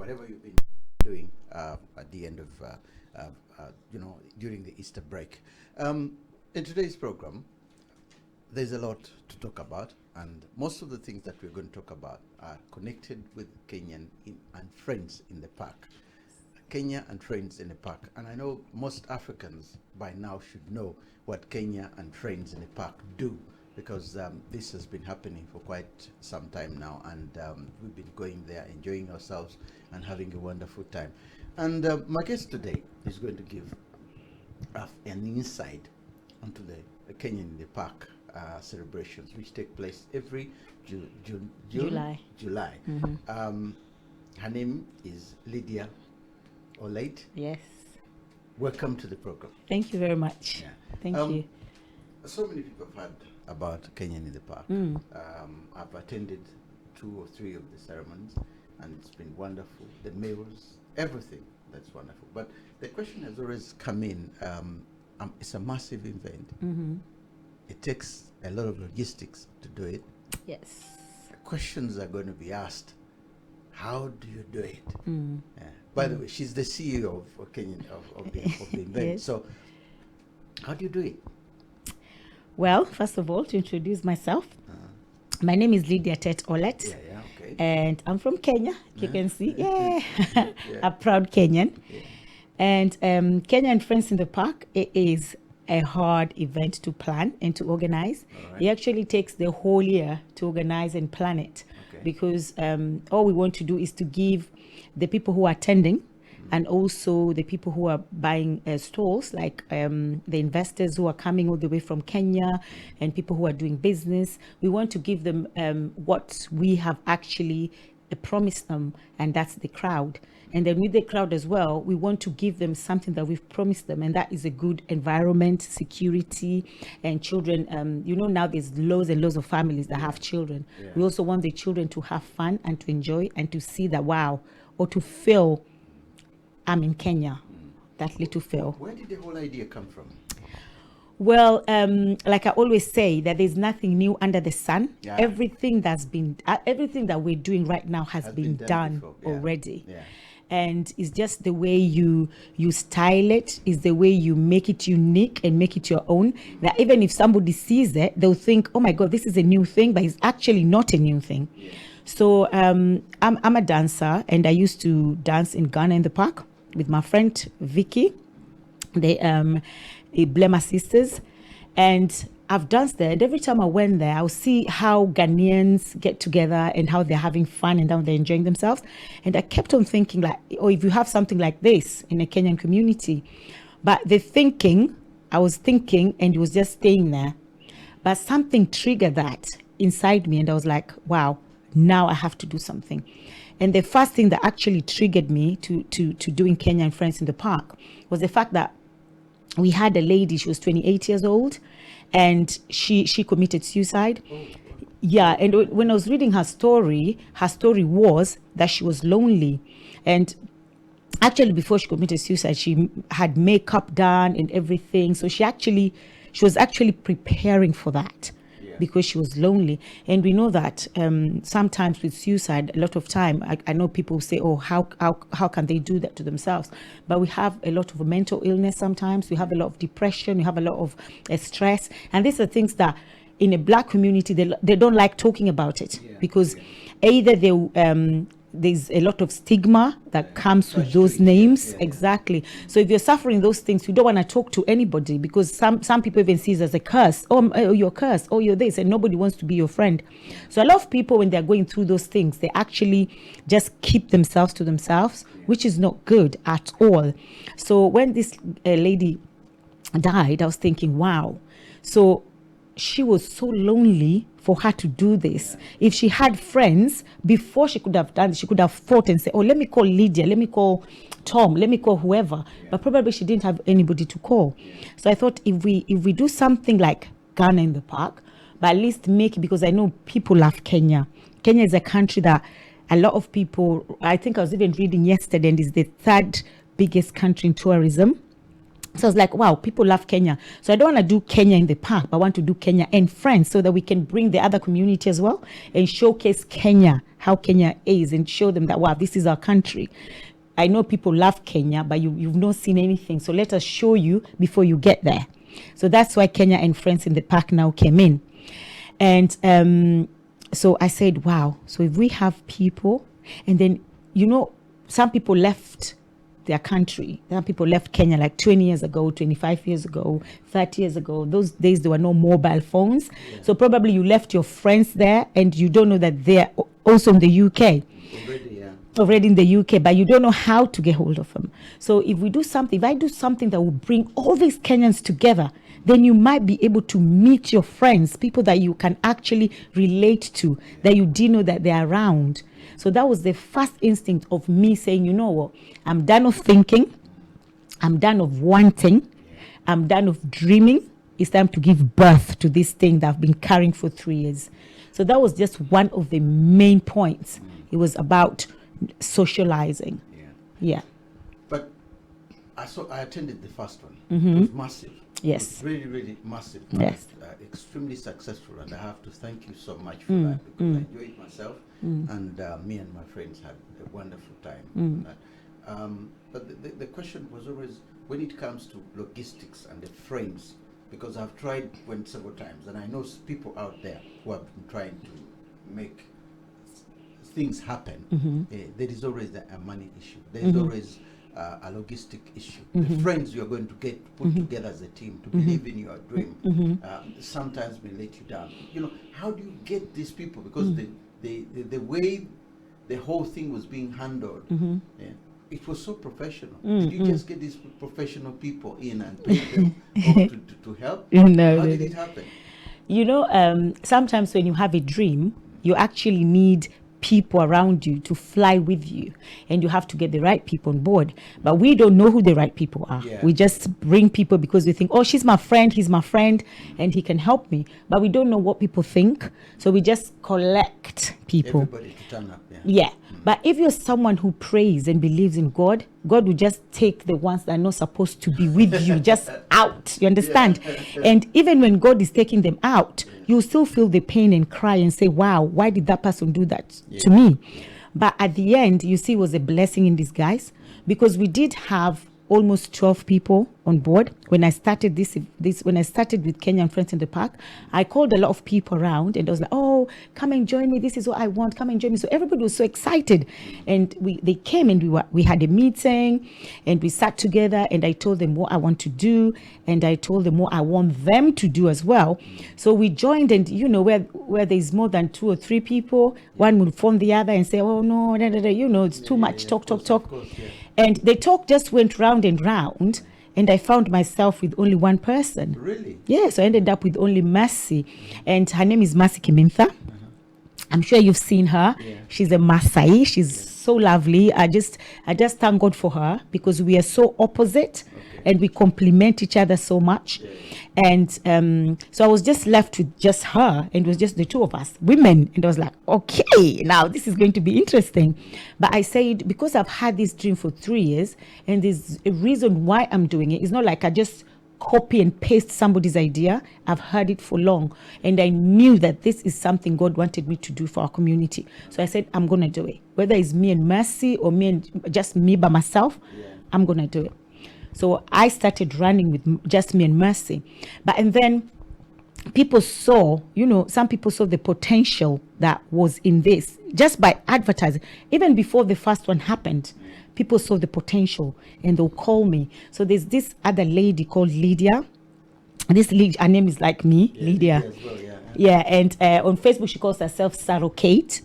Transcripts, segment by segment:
whatever you've been doing at the end of, during the Easter break. In today's program, there's a lot to talk about, and most of the things that we're going to talk about are connected with Kenyan and friends in the park. Kenya and friends in the park. And I know most Africans by now should know what Kenya and friends in the park do, because this has been happening for quite some time now, and we've been going there, enjoying ourselves and having a wonderful time. And my guest today is going to give an insight onto the Kenyan in the Park celebrations, which take place every July. Mm-hmm. Her name is Lydia Olet. Yes. Welcome to the program. Thank you very much. Yeah. Thank you. So many people have heard about Kenyan in the Park. I've attended 2 or 3 of the ceremonies, and it's been wonderful. The meals, everything, that's wonderful. But the question has always come in, it's a massive event. Mm-hmm. It takes a lot of logistics to do it. Yes. Questions are going to be asked. How do you do it? Mm. Yeah. By the way, she's the CEO of Kenyan of the event. Yes. So, how do you do it? Well, first of all, to introduce myself, my name is Lydia Olet. Yeah, okay. And I'm from Kenya, you can see. Yeah. Yeah. A proud Kenyan. Yeah. And Kenya and Friends in the Park, it is a hard event to plan and to organize. All right. It actually takes the whole year to organize and plan it. Okay. Because all we want to do is to give the people who are attending and also the people who are buying stalls, like the investors who are coming all the way from Kenya and people who are doing business. We want to give them what we have actually promised them, and that's the crowd. And then with the crowd as well, we want to give them something that we've promised them, and that is a good environment, security, and children. Now there's loads and loads of families that have children. Yeah. We also want the children to have fun and to enjoy and to see that, wow, or to feel I'm in Kenya, that little feel. Where did the whole idea come from? Well, like I always say, that there's nothing new under the sun. Yeah. Everything that we're doing right now has been done before. Yeah. already. Yeah. And it's just the way you style it, is the way you make it unique and make it your own, that even if somebody sees it, they'll think, oh my God, this is a new thing, but it's actually not a new thing. Yeah. So I'm a dancer, and I used to dance in Ghana in the park with my friend Vicky, the Blema sisters, and I've danced there. And every time I went there, I'll see how Ghanaians get together and how they're having fun and how they're enjoying themselves. And I kept on thinking, like, oh, if you have something like this in a Kenyan community, but I was thinking, and it was just staying there. But something triggered that inside me, and I was like, wow, now I have to do something. And the first thing that actually triggered me to doing Kenya and Friends in the Park was the fact that we had a lady, she was 28 years old, and she committed suicide. Yeah, and when I was reading her story was that she was lonely. And actually, before she committed suicide, she had makeup done and everything. So she was actually preparing for that. Because she was lonely. And we know that sometimes with suicide, a lot of time, I know people say, oh, how can they do that to themselves? But we have a lot of mental illness sometimes. We have a lot of depression. We have a lot of stress. And these are things that in a Black community, they don't like talking about it. Because either there's a lot of stigma that comes with those names. Yeah. Exactly. So if you're suffering those things, you don't want to talk to anybody, because some people even see it as a curse. Oh, you're cursed. Oh, you're this. And nobody wants to be your friend. So a lot of people, when they're going through those things, they actually just keep themselves to themselves, which is not good at all. So when this lady died, I was thinking, wow. So she was so lonely for her to do this. Yeah. If she had friends, before she could have done it, she could have thought and said, oh, let me call Lydia, let me call Tom, let me call whoever. Yeah. But probably she didn't have anybody to call. Yeah. So I thought if we do something like Ghana in the Park, but at least make it, because I know people love Kenya. Kenya is a country that a lot of people, I think I was even reading yesterday, and is the 3rd biggest country in tourism. So I was like, wow, people love Kenya. So I don't want to do Kenya in the park, but I want to do Kenya and friends so that we can bring the other community as well and showcase Kenya, how Kenya is, and show them that, wow, this is our country. I know people love Kenya, but you've not seen anything. So let us show you before you get there. So that's why Kenya and Friends in the Park now came in. And so I said, wow, so if we have people, and then, some people left their country. Some people left Kenya like 20 years ago, 25 years ago, 30 years ago. Those days there were no mobile phones. Yeah. So probably you left your friends there and you don't know that they're also in the UK. Already in the UK, but you don't know how to get hold of them. So if I do something that will bring all these Kenyans together, then you might be able to meet your friends, people that you can actually relate to, that you didn't know that they're around. So that was the first instinct of me saying, you know what, I'm done of thinking, I'm done of wanting, I'm done of dreaming. It's time to give birth to this thing that I've been carrying for 3 years. So that was just one of the main points. It was about socializing. Yeah. But I attended the first one. Mm-hmm. It was massive. Yes. It was really, really massive. Yes. Extremely successful, and I have to thank you so much for that, because I enjoyed it myself, and me and my friends had a wonderful time. But the question was always, when it comes to logistics and the friends, because I've tried several times, and I know people out there who have been trying to make things happen. There is always a money issue. There is always a logistic issue. The friends you are going to get put together as a team to believe in your dream sometimes may let you down. How do you get these people? Because the way the whole thing was being handled, it was so professional. Did you just get these professional people in and pay them to help? No, How did it happen? Sometimes when you have a dream, you actually need people around you to fly with you, and you have to get the right people on board. But we don't know who the right people are. We just bring people because we think, oh, she's my friend, he's my friend, and he can help me. But we don't know what people think, so we just collect people. Everybody to turn up. But if you're someone who prays and believes in God, God will just take the ones that are not supposed to be with you just out. You understand? And even when God is taking them out, you still feel the pain and cry and say, wow, why did that person do that to me? But at the end, you see, it was a blessing in disguise, because we did have almost 12 people on board. When I started when I started with Kenyan Friends in the Park, I called a lot of people around, and I was like, oh, come and join me. This is what I want. Come and join me. So everybody was so excited. And they came, and we had a meeting, and we sat together, and I told them what I want to do, and I told them what I want them to do as well. So we joined, and where there's more than 2 or 3 people, one will phone the other and say, oh no, it's too much, talk. Course, and the talk just went round and round, and I found myself with only one person. Really? Yeah, so I ended up with only Mercy, and her name is Mercy Kimintha. I'm sure you've seen her. She's a Maasai. She's so lovely. I just thank God for her, because we are so opposite, and we complement each other so much. And so I was just left with just her, and it was just the two of us, women. And I was like, okay, now this is going to be interesting. But I said, because I've had this dream for 3 years, and there's a reason why I'm doing it. It's not like I just copy and paste somebody's idea. I've heard it for long, and I knew that this is something God wanted me to do for our community. So I said, I'm going to do it. Whether it's me and Mercy, or just me by myself, I'm going to do it. So I started running with just me and Mercy. And then people saw, some people saw the potential that was in this just by advertising. Even before the first one happened, people saw the potential, and they'll call me. So there's this other lady called Lydia. This lady, her name is like me, Lydia. And on Facebook, she calls herself Sarokate.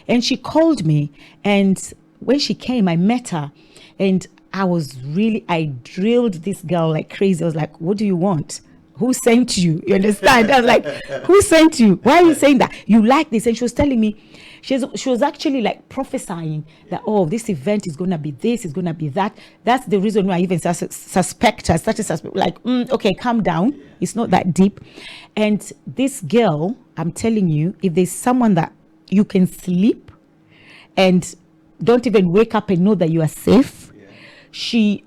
And she called me. And when she came, I met her. And I drilled this girl like crazy. I was like, what do you want? Who sent you? You understand? I was like, who sent you? Why are you saying that? You like this? And she was telling me, she was actually like prophesying that, oh, this event is going to be this, it's going to be that. That's the reason why I even suspect her. Okay, calm down. It's not that deep. And this girl, I'm telling you, if there's someone that you can sleep and don't even wake up and know that you are safe, she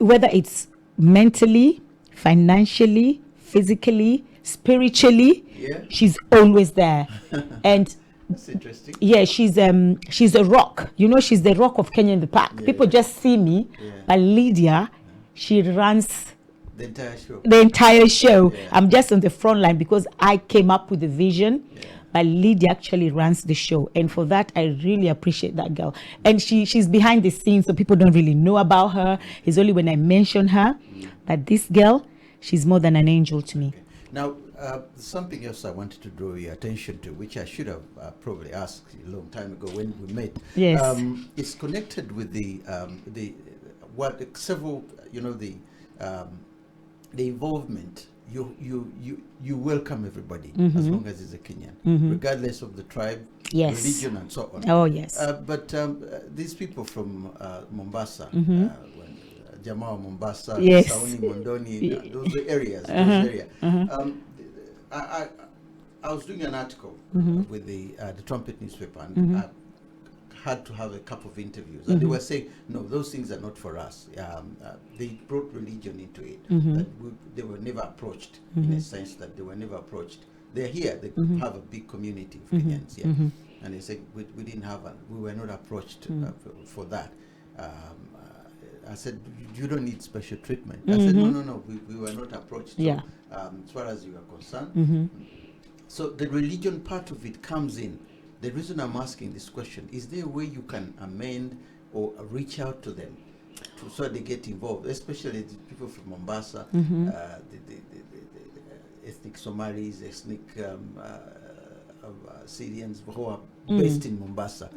whether it's mentally, financially, physically, spiritually, she's always there. And that's interesting. yeah, she's a rock. You know, she's the rock of Kenya in the Park. People just see me, but Lydia, she runs the entire show. The entire show. I'm just on the front line because I came up with the vision. But Lydia actually runs the show, and for that I really appreciate that girl. And she's behind the scenes, so people don't really know about her. It's only when I mention her. But this girl, she's more than an angel to me. Okay. Now, something else I wanted to draw your attention to, which I should have probably asked a long time ago when we met. Yes. It's connected with the several, the involvement. You welcome everybody as long as it's a Kenyan, regardless of the tribe, religion, and so on. Oh yes. But these people from Mombasa, Jamaa Mombasa, Yes. Sauni, Mondoni, those areas, I was doing an article with the Trumpet newspaper, and I had to have a couple of interviews, and they were saying, no, those things are not for us. They brought religion into it. That they were never approached, in a sense that they were never approached. They're here, they have a big community of Kenyans here. And they said, we didn't have, we were not approached for that. I said, you don't need special treatment. I said, no, we were not approached. So, as far as you are concerned. So the religion part of it comes in. The reason I'm asking this question, is there a way you can amend or reach out to them so they get involved, especially the people from Mombasa, the ethnic Somalis, ethnic Syrians who are based in Mombasa.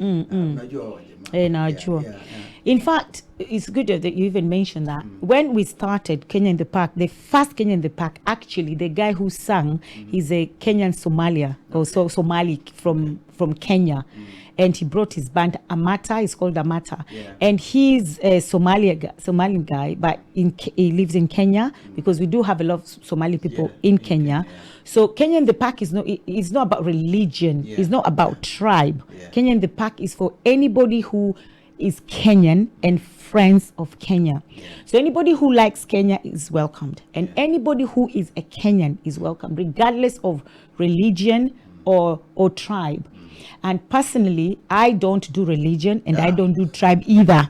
In fact, it's good that you even mentioned that. When we started Kenya in the Park, the first Kenya in the Park, actually, the guy who sang, he's a Kenyan Somalia, or Somali from Kenya. And he brought his band Amata. It's called Amata, and he's a Somalian guy, but he lives in Kenya because we do have a lot of Somali people in Kenya. So Kenya in the Park is not about religion. It's not about tribe. Kenya in the Park is for anybody who is Kenyan and friends of Kenya. So anybody who likes Kenya is welcomed, and anybody who is a Kenyan is welcome, regardless of religion or tribe. And personally, I don't do religion and I don't do tribe either.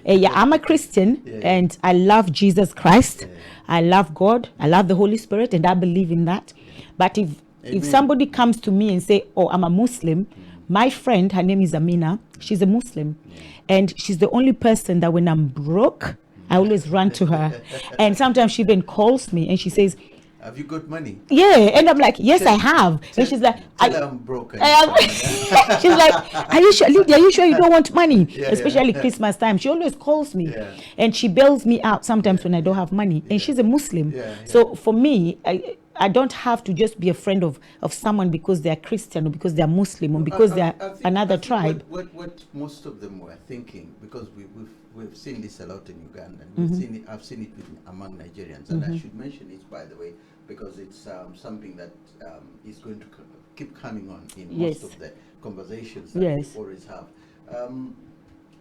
I'm a Christian and I love Jesus Christ. I love God. I love the Holy Spirit, and I believe in that. But if somebody comes to me and say, oh, I'm a Muslim, my friend, her name is Amina, she's a Muslim. And she's the only person that when I'm broke, I always run to her. And sometimes she even calls me and she says, have you got money? Yeah, and I'm like, yes, I have. And she's like, I'm broken. She's like, are you sure, Lydia? Are you sure you don't want money? Especially Christmas time. She always calls me, and she bails me out sometimes when I don't have money. And she's a Muslim, so for me, I don't have to just be a friend of someone because they're Christian or because they're Muslim or because they're another tribe. What most of them were thinking, because we've seen this a lot in Uganda, and I've seen it among Nigerians, and I should mention it, by the way, because it's something that is going to keep coming on in most of the conversations that we always have.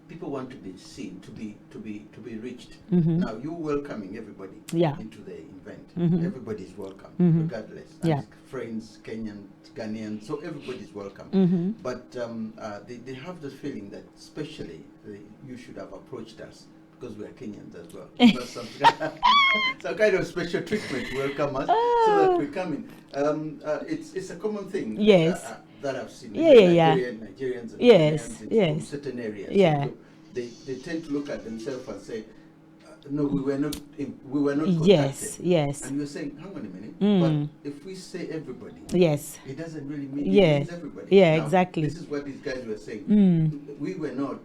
People want to be seen, to be reached. Now you're welcoming everybody into the event. Everybody's welcome, regardless. Friends, Kenyan, Ghanaian, so everybody's welcome. But they have the feeling that especially you should have approached us because we are Kenyans as well. Some kind of special treatment to welcome us so that we come in. It's a common thing. That I've seen. Nigerians and Kenyans from certain areas. So they tend to look at themselves and say, no, we were not contacted. Yes. And you're saying, hang on a minute, but if we say everybody, it doesn't really mean it means everybody. Now, exactly. This is what these guys were saying. We were not,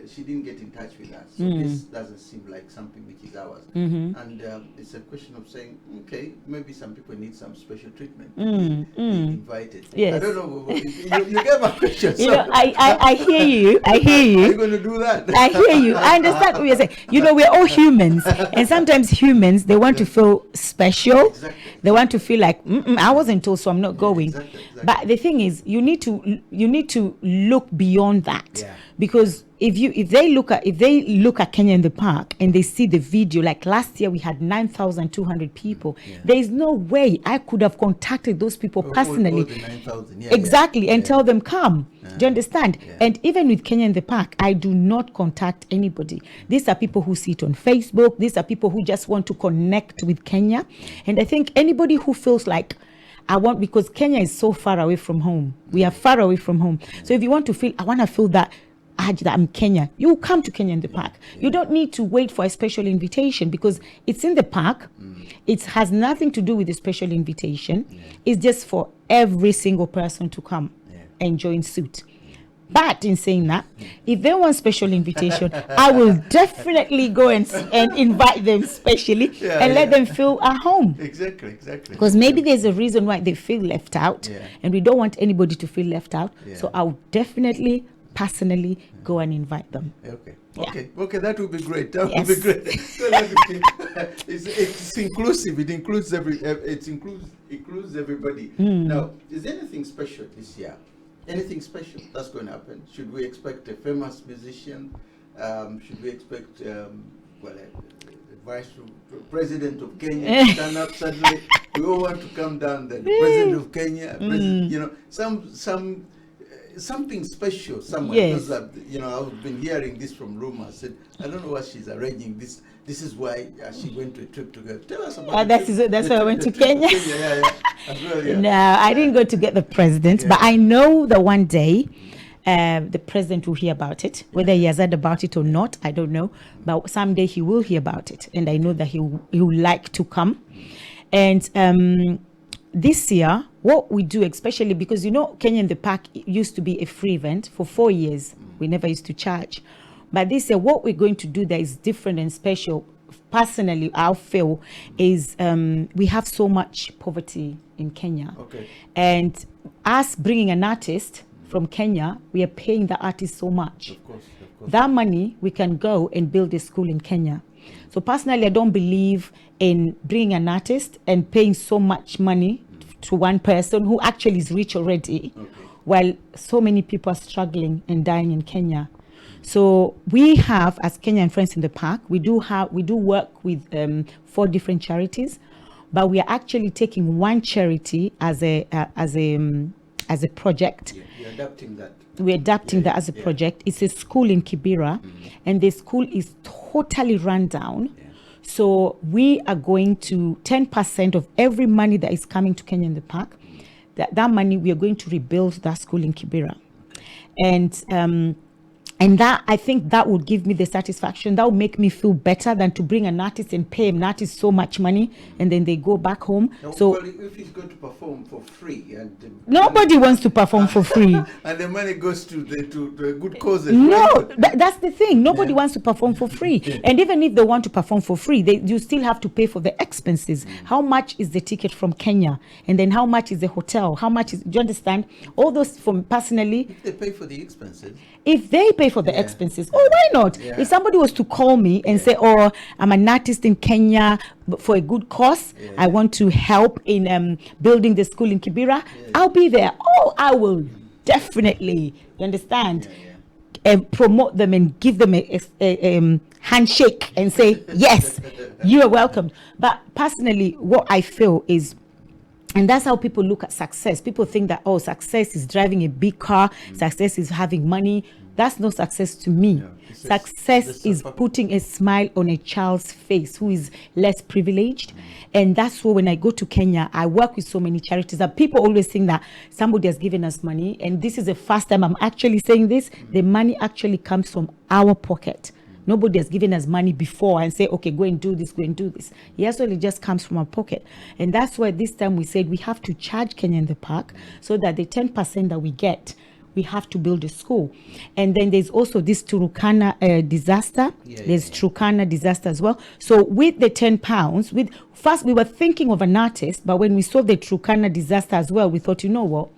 she didn't get in touch with us. So this doesn't seem like something which is ours. And it's a question of saying, okay, maybe some people need some special treatment. Be invited. I don't know. You get my question. I hear you. I hear you. Are you going to do that? I hear you. I understand what you're saying. We're all humans. And sometimes humans, they want to feel special. They want to feel like, I wasn't told, so I'm not going. But the thing is, you need to look beyond that. Yeah. Because if they look at Kenya in the park and they see the video, like last year we had 9,200 people. Yeah. There is no way I could have contacted those people personally. All the 9,000. Yeah, exactly, and tell them come. Do you understand? Yeah. And even with Kenya in the park, I do not contact anybody. These are people who see it on Facebook. These are people who just want to connect with Kenya. And I think anybody who feels like because Kenya is so far away from home. We are far away from home. So if you want to feel, I want to feel that I'm Kenya, you come to Kenya in the park. You don't need to wait for a special invitation because it's in the park. It has nothing to do with the special invitation. It's just for every single person to come and join suit. But in saying that, if they want special invitation, I will definitely go and invite them specially and let them feel at home. Exactly. Because maybe there's a reason why they feel left out, and we don't want anybody to feel left out. So I'll definitely, personally, go and invite them. Okay, that would be great. That would be great. It's inclusive. It includes includes everybody. Now, is there anything special this year? Anything special that's going to happen? Should we expect a famous musician? Should we expect a vice president of Kenya to turn up suddenly? We all want to come down. The president of Kenya, something special somewhere. Yes. Because I've been hearing this from rumors. I don't know what she's arranging. This is why she went to a trip to go. Tell us about that's why I went to Kenya. No, I didn't go to get the president, but I know that one day the president will hear about it. Whether he has heard about it or not, I don't know. But someday he will hear about it, and I know that he will like to come. And this year, what we do, especially because Kenya in the Park used to be a free event for 4 years. We never used to charge. But this year, what we're going to do that is different and special, personally, I feel, is we have so much poverty in Kenya. And us bringing an artist from Kenya, we are paying the artist so much. Of course. That money, we can go and build a school in Kenya. So personally, I don't believe in bringing an artist and paying so much money to one person who actually is rich already, while so many people are struggling and dying in Kenya. So we have, as Kenyan Friends in the Park, we do work with 4 different charities, but we are actually taking one charity as a project. You're adapting that. We're adapting that as a project. It's a school in Kibera, and the school is totally run down. So we are going to 10% of every money that is coming to Kenya in the Park. That money, we are going to rebuild that school in Kibera. And that, I think that would give me the satisfaction. That would make me feel better than to bring an artist and pay an artist so much money and then they go back home. So if he's going to perform for free, and nobody wants to perform for free, and the money goes to a good cause. No, that's the thing. Nobody wants to perform for free. And even if they want to perform for free, you still have to pay for the expenses. How much is the ticket from Kenya? And then how much is the hotel? How much do you understand? All those, from personally. If they pay for the expenses. If they pay for the expenses, why not? If somebody was to call me and say, I'm an artist in Kenya for a good cause, I want to help in building the school in Kibera, I'll be there. I will definitely, you understand, promote them and give them a handshake and say, yes, you are welcome. But personally, what I feel is, and that's how people look at success. People think that, success is driving a big car, success is having money. That's not success to me. Success is putting a smile on a child's face who is less privileged. And that's why when I go to Kenya, I work with so many charities that people always think that somebody has given us money. And this is the first time I'm actually saying this. The money actually comes from our pocket. Nobody has given us money before and say, okay, go and do this, go and do this. Yes, well, it just comes from our pocket. And that's why this time we said we have to charge Kenya in the Park so that the 10% that we get, we have to build a school. And then there's also this Turkana disaster. There's Turkana disaster as well. So with the £10, first we were thinking of an artist, but when we saw the Turkana disaster as well, we thought, you know what?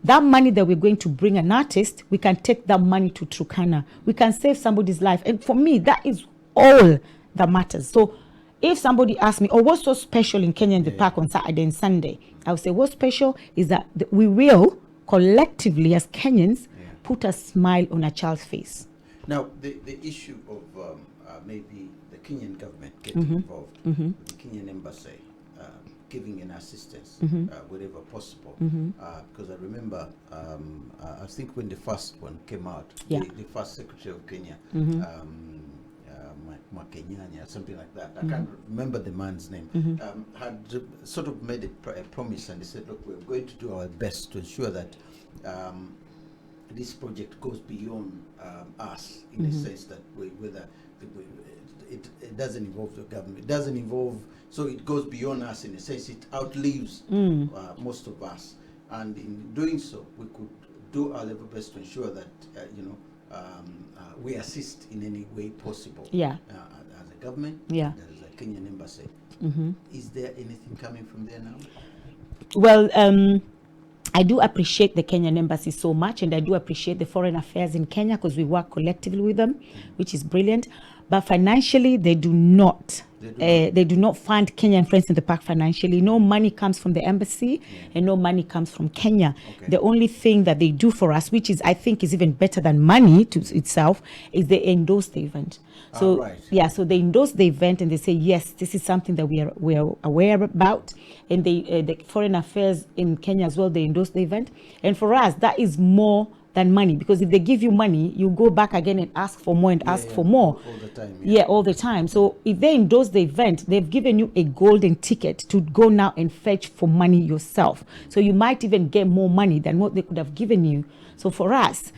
That money that we're going to bring an artist, we can take that money to Turkana. We can save somebody's life. And for me, that is all that matters. So if somebody asks me, oh, what's so special in Kenya in the park on Saturday and Sunday? I would say what's special is that we will collectively as Kenyans put a smile on a child's face. Now, the issue of maybe the Kenyan government getting involved, the Kenyan embassy giving an assistance wherever possible. Because I remember, I think when the first one came out, the first Secretary of Kenya, Kenyan or something like that, I can't remember the man's name, had sort of made a promise, and he said, look, we're going to do our best to ensure that this project goes beyond us, in the sense that it doesn't involve the government, it doesn't involve, so it goes beyond us, in a sense it outlives most of us, and in doing so we could do our level best to ensure that we assist in any way possible, as a government, as a Kenyan embassy. Is there anything coming from there now? Well, I do appreciate the Kenyan embassy so much, and I do appreciate the foreign affairs in Kenya, because we work collectively with them, which is brilliant. But financially, they do not. They do not fund Kenyan Friends in the Park financially. No money comes from the embassy, and no money comes from Kenya. The only thing that they do for us, which is, I think, is even better than money to itself, is they endorse the event. So so they endorse the event, and they say, yes, this is something that we are aware about. And the foreign affairs in Kenya as well, they endorse the event. And for us, that is more than money, because if they give you money, you go back again and ask for more and ask for more all the time. All the time. So if they endorse the event, they've given you a golden ticket to go now and fetch for money yourself. So you might even get more money than what they could have given you. So for us,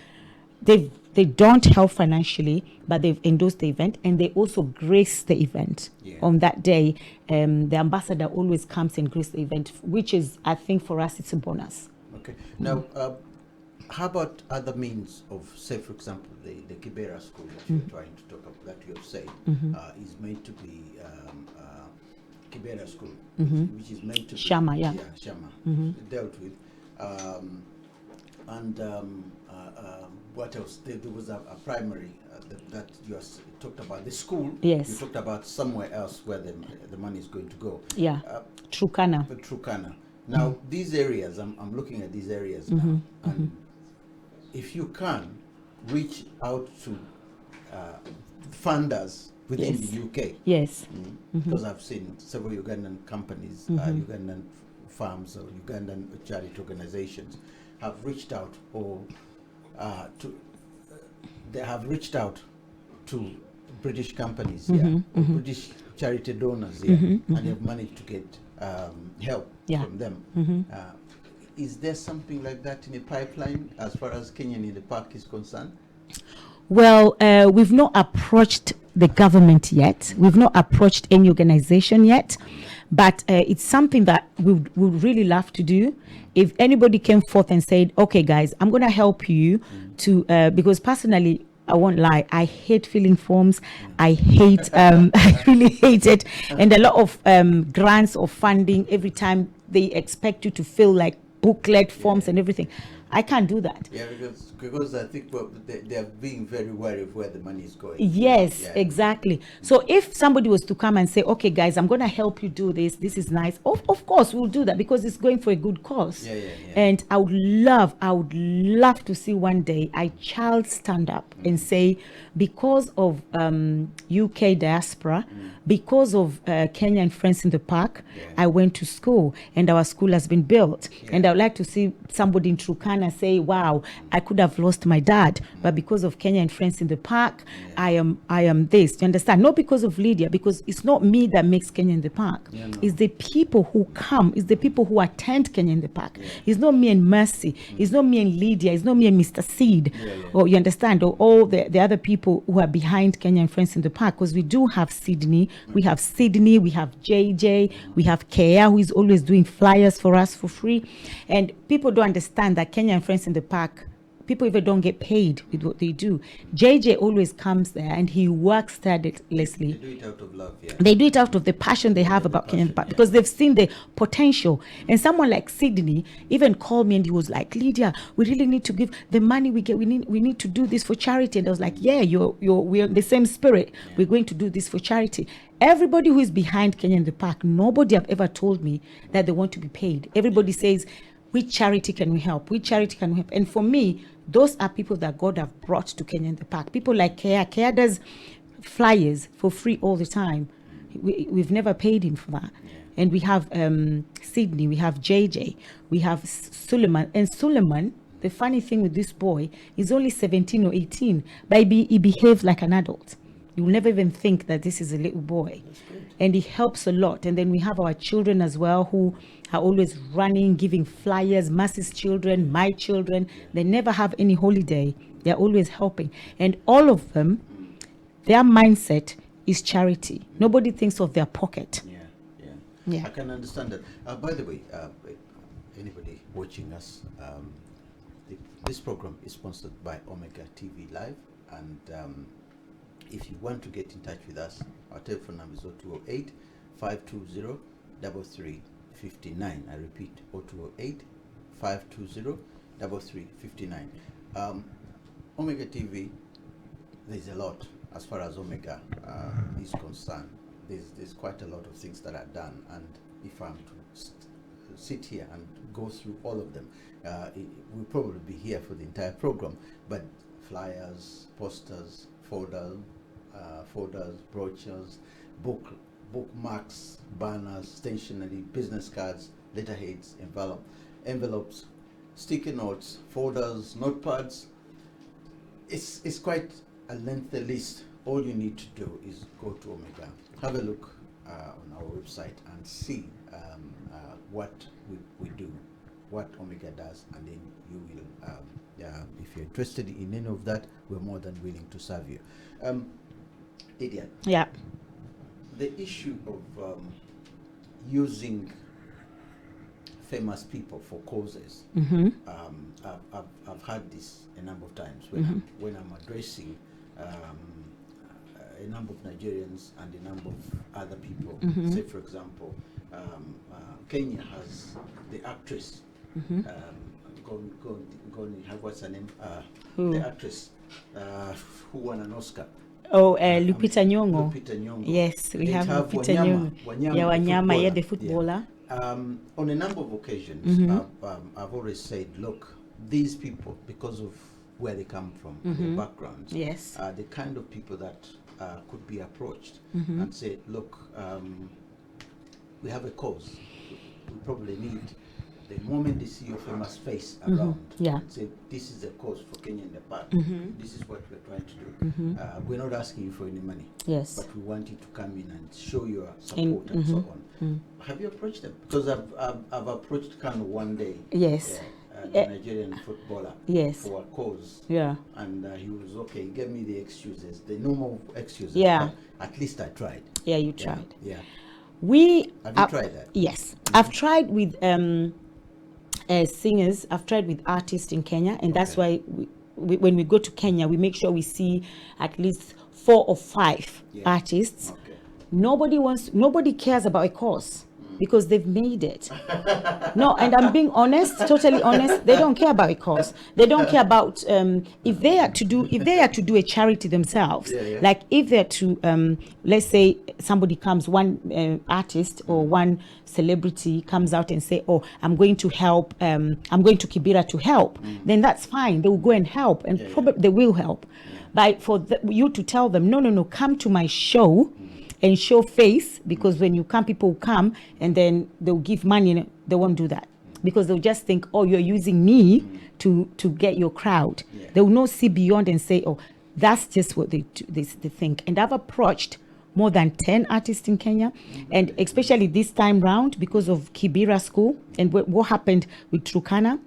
they don't help financially, but they've endorsed the event, and they also grace the event on that day. The ambassador always comes and grace the event, which is, I think, for us, it's a bonus. Okay. Now, how about other means of, say, for example, the Kibera school that you're trying to talk about, that you have said is meant to be Kibera school, which is meant to be Shama, Shama, dealt with. What else? There was a primary that you talked about. The school, you talked about somewhere else where the money is going to go. Turkana. Turkana. Now, these areas, I'm looking at these areas now, and if you can reach out to funders within the UK, because I've seen several Ugandan companies, Ugandan farms, or Ugandan charity organizations have reached out, or they have reached out to British companies, or British charity donors, and have managed to get help from them. Is there something like that in the pipeline as far as Kenyan in the Park is concerned? Well, we've not approached the government yet. We've not approached any organization yet, but it's something that we would really love to do. If anybody came forth and said, okay, guys, I'm going to help you to, because personally, I won't lie, I hate filling forms. I hate, I really hate it. And a lot of grants or funding, every time they expect you to fill like booklet forms and everything. I can't do that. Yeah, because I think they are being very wary of where the money is going. Yes, exactly. So if somebody was to come and say, okay, guys, I'm going to help you do this. This is nice. Of course, we'll do that, because it's going for a good cause. And I would love to see one day a child stand up and say, because of UK diaspora, because of Kenyan Friends in the Park, I went to school and our school has been built. And I would like to see somebody in Turkana say, wow, I could have lost my dad, but because of Kenyan Friends in the Park, I am this. Do you understand? Not because of Lydia, because it's not me that makes Kenya in the Park. It's the people who come. It's the people who attend Kenya in the Park. It's not me and Mercy. It's not me and Lydia. It's not me and Mr. Seed. Or you understand? Or all the other people who are behind Kenyan Friends in the Park, because we do have Sydney. We have JJ. We have Kea, who is always doing flyers for us for free. And people don't understand that Kenyan Friends in the Park people even don't get paid with what they do. JJ always comes there and he works tirelessly. They do it out of love, yeah. They do it out of the passion they have about Kenyan Park, because they've seen the potential. And someone like Sydney even called me and he was like, Lydia, we really need to give the money we get. We need to do this for charity. And I was like, yeah, we're in the same spirit. Yeah. We're going to do this for charity. Everybody who is behind Kenya in the Park, nobody have ever told me that they want to be paid. Everybody says, which charity can we help? Which charity can we help? And for me, those are people that God have brought to Kenya in the Park. People like Kea. Kea does flyers for free all the time. We've never paid him for that. Yeah. And we have Sydney, we have JJ, we have Suleiman. And Suleiman, the funny thing with this boy, is only 17 or 18, but he behaves like an adult. You'll never even think that this is a little boy. And he helps a lot. And then we have our children as well, who are always running, giving flyers, Mercy's children, my children. They never have any holiday. They're always helping. And all of them, their mindset is charity. Nobody thinks of their pocket. Yeah. I can understand that. By the way, anybody watching us, this program is sponsored by Omega TV Live. And if you want to get in touch with us, our telephone number is 0208 520 3359. I repeat, 0208 520 3359. Omega TV, there's a lot as far as Omega is concerned. There's quite a lot of things that are done, and if I'm to sit here and go through all of them, we'll probably be here for the entire program. But flyers, posters, folders, brochures, bookmarks, banners, stationery, business cards, letterheads, envelopes, sticky notes, folders, notepads. It's quite a lengthy list. All you need to do is go to Omega, have a look on our website and see what we do, what Omega does, and then you will, if you're interested in any of that, we're more than willing to serve you. Lydia. Yeah. The issue of using famous people for causes. Mm-hmm. I've had this a number of times when I'm addressing a number of Nigerians and a number of other people. Mm-hmm. Say, for example, Kenya has the actress. Mm-hmm. What's her name? Who? The actress who won an Oscar. Oh, Lupita Nyong'o. Lupita Nyong'o. Yes, we have Lupita Nyong'o. Wanyama, the footballer. On a number of occasions, Mm-hmm. I've always said, look, these people, because of where they come from, Mm-hmm. their backgrounds, Yes. are the kind of people that could be approached Mm-hmm. and say, look, we have a cause. We probably need, the moment they see your famous face Mm-hmm. around, Yeah. say, this is the cause for Kenya in the Park. Mm-hmm. This is what we're trying to do. Mm-hmm. We're not asking you for any money, Yes. but we want you to come in and show your support and so on. Have you approached them? Because I've approached Kano one day. Yes. The Nigerian footballer. Yes. For a cause. Yeah. And he was okay. He gave me the excuses, the normal excuses. Yeah. But at least I tried. Yeah, you tried. Yeah. Have you tried that? Yes. I've tried with singers. I've tried with artists in Kenya, and that's why when we go to Kenya, we make sure we see at least 4 or 5 artists. Okay. Nobody cares about a cause because they've made it. No, and I'm being honest, totally honest. They don't care about a cause. They don't care about if they are to do a charity themselves. Like if they're to let's say somebody comes, one artist or one celebrity comes out and say, oh, I'm going to help, I'm going to Kibera to help, then that's fine. They will go and help, and probably they will help. But for you to tell them, no, come to my show and show face, because when you come, people will come and then they'll give money. They won't do that because they'll just think, oh, you're using me to get your crowd. They will not see beyond and say, oh, that's just what they think. And I've approached more than 10 artists in Kenya, and especially this time round because of Kibera School and what happened with Turkana.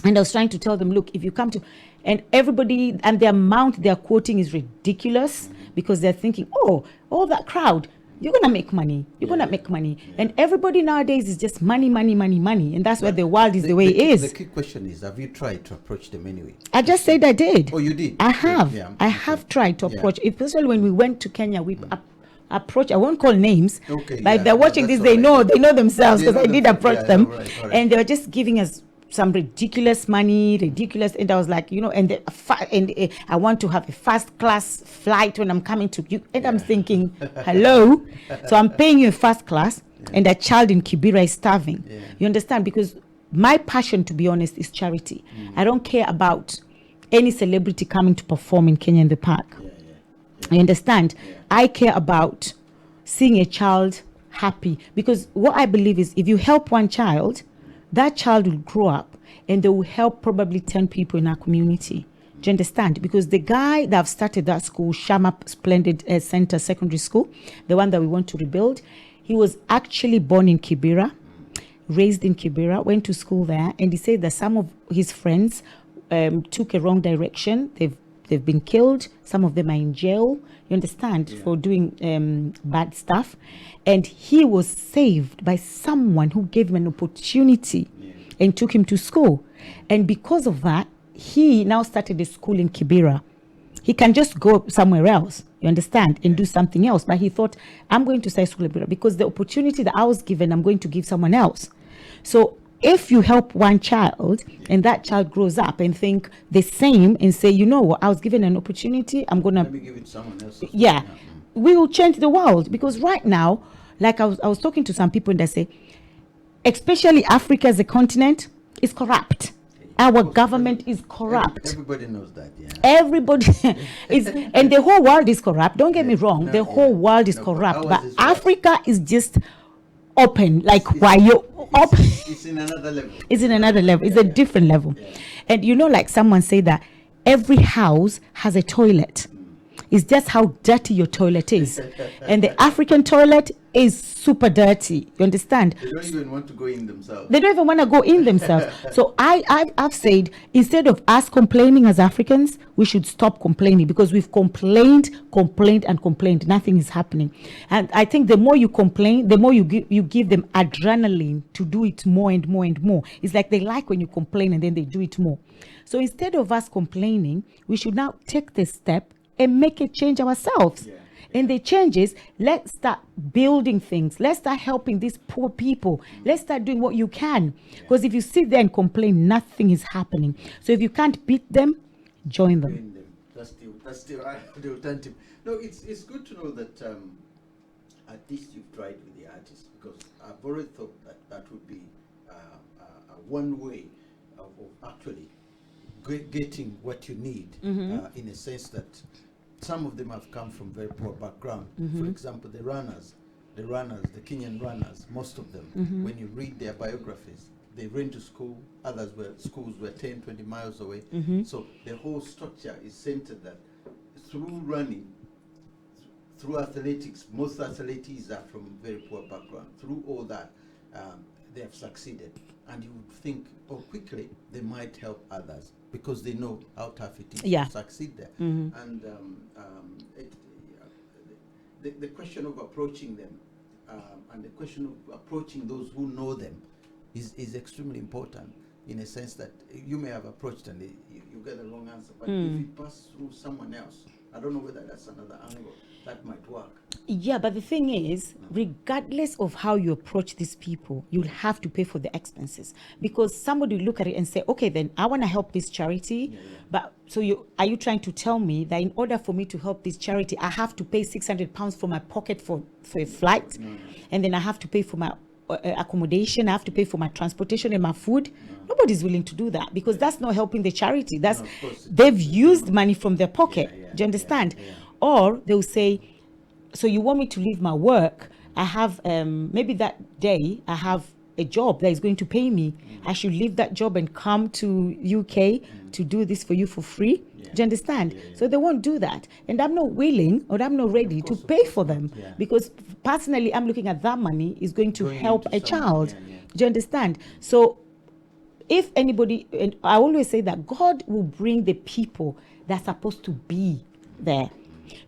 And I was trying to tell them, look, if you come to, and everybody, and the amount they're quoting is ridiculous because they're thinking, oh, all that crowd, you're gonna make money. You're gonna make money. And everybody nowadays is just money, money, money, money. And that's why the world is the way it is. The key question is, have you tried to approach them anyway? I just said I did. Oh, you did? I have. Yeah. I have tried to approach, especially when we went to Kenya, we approach, I won't call names, Okay, but if they're watching this, all they right. know themselves, They because I know did them. approach Yeah, them, all right. and they were just giving us some ridiculous money, and I was like, and I want to have a first class flight when I'm coming to you, and I'm thinking, hello, so I'm paying you a first class, and a child in Kibera is starving. You understand? Because my passion, to be honest, is charity. I don't care about any celebrity coming to perform in Kenya in the park. You understand? I care about seeing a child happy, because what I believe is, if you help one child, that child will grow up and they will help probably 10 people in our community. Do you understand? Because the guy that have started that school, Shama Splendid Center Secondary School, the one that we want to rebuild, he was actually born in Kibera, raised in Kibera, went to school there, and he said that some of his friends took a wrong direction. They've been killed. Some of them are in jail. You understand, for doing bad stuff. And he was saved by someone who gave him an opportunity and took him to school. And because of that, he now started a school in Kibera. He can just go somewhere else, you understand, and do something else. But he thought, I'm going to start school in Kibera because the opportunity that I was given, I'm going to give someone else. So if you help one child and that child grows up and think the same and say, you know what, I was given an opportunity, I'm going to... Let me give it to someone else. Yeah, we will change the world. Because right now, like I was talking to some people and they say, especially Africa as a continent is corrupt. Our government is corrupt. Everybody knows that, Everybody is, and the whole world is corrupt. Don't get me wrong, the whole world is corrupt. But Africa is just open, like why you open. It's in another level. It's in another level. It's a different level. And like someone say that every house has a toilet. It's just how dirty your toilet is. And the African toilet is super dirty. You understand? They don't even want to go in themselves. They don't even want to go in themselves. So I've said, instead of us complaining as Africans, we should stop complaining, because we've complained. Nothing is happening. And I think the more you complain, the more you give them adrenaline to do it more and more and more. It's like they like when you complain and then they do it more. So instead of us complaining, we should now take this step and make a change ourselves. And the changes, let's start building things. Let's start helping these poor people. Let's start doing what you can. Because if you sit there and complain, nothing is happening. So if you can't beat them, join them. That's the alternative. No, it's good to know that at least you've tried with the artists, because I've already thought that would be one way of actually getting what you need, in a sense that some of them have come from very poor background. For example, the Kenyan runners, most of them, when you read their biographies, they ran to school, schools were 10, 20 miles away. So the whole structure is centered that through running, through athletics, most athletes are from very poor background. Through all that, they have succeeded. And you would think, quickly, they might help others, because they know how tough it is to succeed there. And the question of approaching them, and the question of approaching those who know them is extremely important, in a sense that you may have approached and you get a wrong answer, but if it passes through someone else, I don't know whether that's another angle that might work. Yeah, but the thing is, regardless of how you approach these people, you'll have to pay for the expenses, because somebody will look at it and say, okay, then I want to help this charity, but so are you trying to tell me that in order for me to help this charity, I have to pay £600 from my pocket for a flight, and then I have to pay for my accommodation, I have to pay for my transportation and my food? Nobody's willing to do that, because that's not helping the charity. They've used money from their pocket. Do you understand? Or they'll say, so you want me to leave my work? I have maybe that day I have a job that is going to pay me. I should leave that job and come to UK to do this for you for free. Do you understand? So they won't do that. And I'm not willing, or I'm not ready to pay for them, because personally I'm looking at that money is going to help a child. Do you understand? So if anybody, and I always say that God will bring the people that are supposed to be there.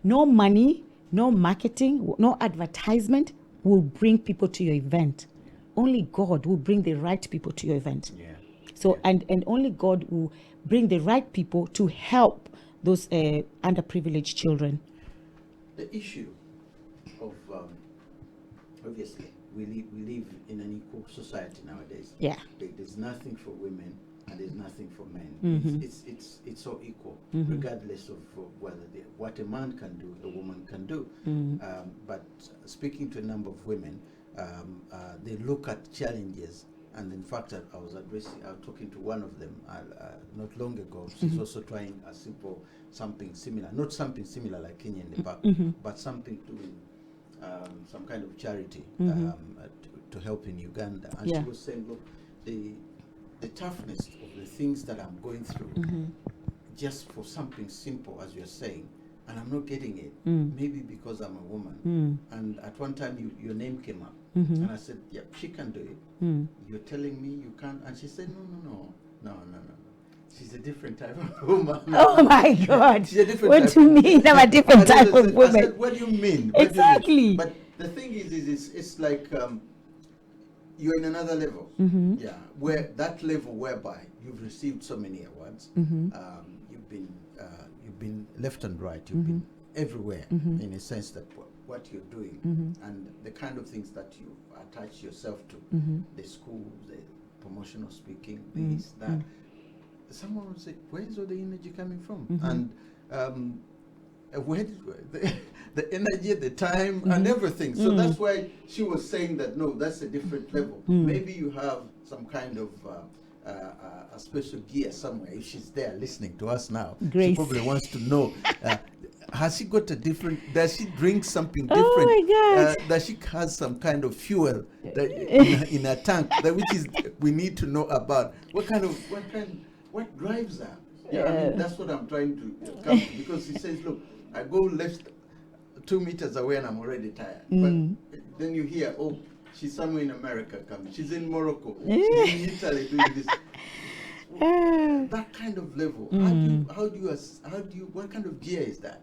No money no marketing, no advertisement will bring people to your event. Only God will bring the right people to your event. Yeah. So, and only God will bring the right people to help those underprivileged children. The issue of, obviously, we live in an equal society nowadays. Yeah. There's nothing for women and there's nothing for men. Mhm. It's so equal, Mhm. regardless of whether what a man can do, a woman can do. But speaking to a number of women, they look at challenges. And in fact, I was talking to one of them not long ago. She's also trying something similar, not something similar like Kenya in the Park, but something doing some kind of charity to help in Uganda. And Yeah. she was saying, look, the toughness of the things that I'm going through, just for something simple, as you're saying, and I'm not getting it, maybe because I'm a woman. And at one time, your name came up. And I said, yeah, she can do it. You're telling me you can't? And she said, no. She's a different type of woman. Oh my God. She's a different What type do you of- mean I'm a different type of I said, woman? what do you mean? What do you mean? Exactly. But the thing is it's like you're in another level. Yeah, where that level whereby you've received so many awards, you've been left and right, you've been everywhere in a sense that what you're doing and the kind of things that you attach yourself to, the schools, the promotional speaking, this, that. Someone would say, where's all the energy coming from? And where did the energy, the time, and everything. So that's why she was saying that, no, that's a different level. Maybe you have some kind of a special gear somewhere. If she's there listening to us now, Grace. she probably wants to know, has she got a different, does she drink something Oh different? my God. Does she has some kind of fuel that in a tank, which is we need to know about? What drives her? Yeah, I mean, that's what I'm trying to come to, because he says, look, I go left 2 meters away and I'm already tired. But then you hear, oh, she's somewhere in America coming. She's in Morocco. She's in Italy doing this. That kind of level. How do you, what kind of gear is that?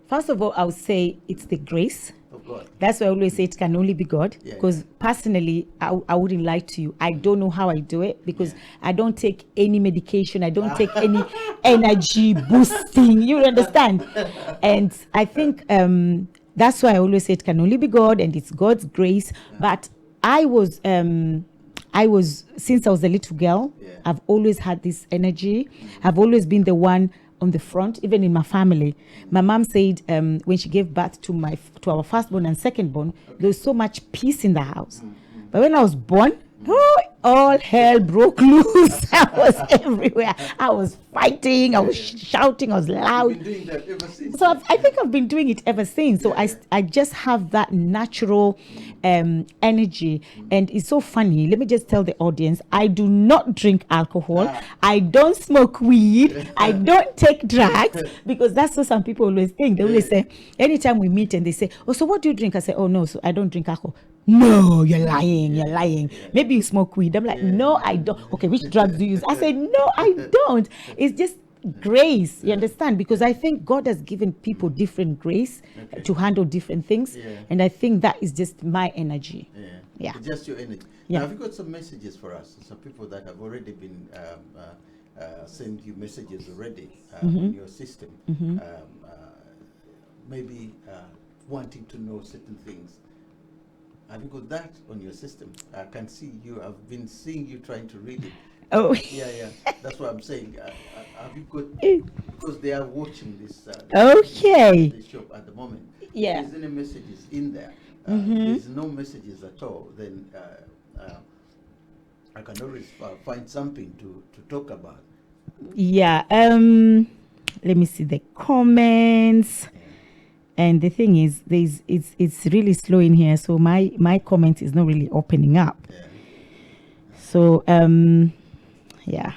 First of all, I would say it's the grace. Of God. That's why I always say it can only be God. Yeah. Because personally, I wouldn't lie to you. I don't know how I do it, because I don't take any medication. I don't take any energy boosting. You understand? And I think that's why I always say it can only be God, and it's God's grace. But I was since I was a little girl, I've always had this energy. I've always been the one on the front, even in my family. My mom said when she gave birth to our firstborn and secondborn, there was so much peace in the house. But when I was born, all hell broke loose. I was everywhere. I was fighting, I was shouting, I was loud. You've been doing that ever since. So I think I've been doing it ever since. So I just have that natural energy. And it's so funny. Let me just tell the audience, I do not drink alcohol. I don't smoke weed. I don't take drugs, because that's what some people always think. They always say, anytime we meet and they say, oh, so what do you drink? I say, oh, no, so I don't drink alcohol. No, you're lying. Maybe you smoke weed. I'm like, no, I don't. Okay, which drugs do you use? I say, no, I don't. It's just grace, you understand? Because I think God has given people different grace to handle different things. And I think that is just my energy. Yeah. It's just your energy. Yeah. Now, have you got some messages for us? Some people that have already been sent you messages already on your system. Maybe wanting to know certain things. Have you got that on your system? I can see you. I've been seeing you trying to read it. Oh. Yeah. That's what I'm saying. Have you got? Because they are watching this. Okay. The shop at the moment. Yeah. If there's any messages in there. If there's no messages at all, then I can always find something to talk about. Yeah. Let me see the comments. And the thing is, it's really slow in here, so my comment is not really opening up. So yeah,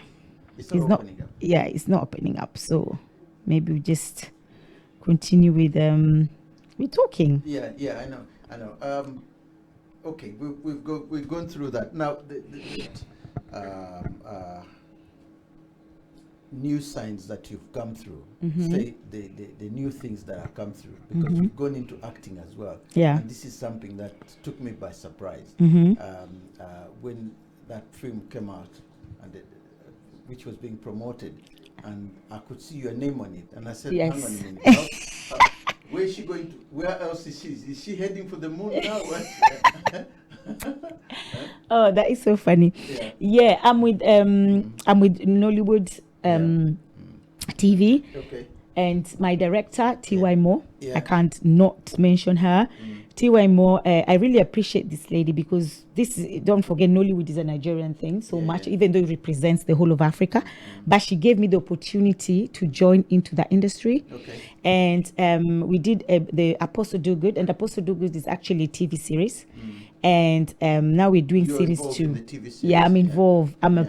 it's not opening up. Yeah, it's not opening up. So maybe we just continue with we're talking. Yeah, I know. Okay, we've gone through that. Now new signs that you've come through, Mm-hmm. say the new things that have come through, because Mm-hmm. you've gone into acting as well. Yeah. And this is something that took me by surprise. Mm-hmm. When that film came out, and which was being promoted, and I could see your name on it, and I said, Yes. hang on a minute, where is she going to, where else is she? Is she heading for the moon now? Oh, that is so funny. Yeah. Yeah, I'm with Nollywood TV, Okay. and my director T.Y. Moore. Yeah. I can't not mention her. T.Y. Moore. I really appreciate this lady because this is, don't forget, Nollywood is a Nigerian thing so much, even though it represents the whole of Africa. But she gave me the opportunity to join into that industry. Okay. And we did the Apostle Do Good, and Apostle Do Good is actually a TV series. And now we're doing You're series involved 2. in the TV series? Yeah, I'm involved. I'm Yeah.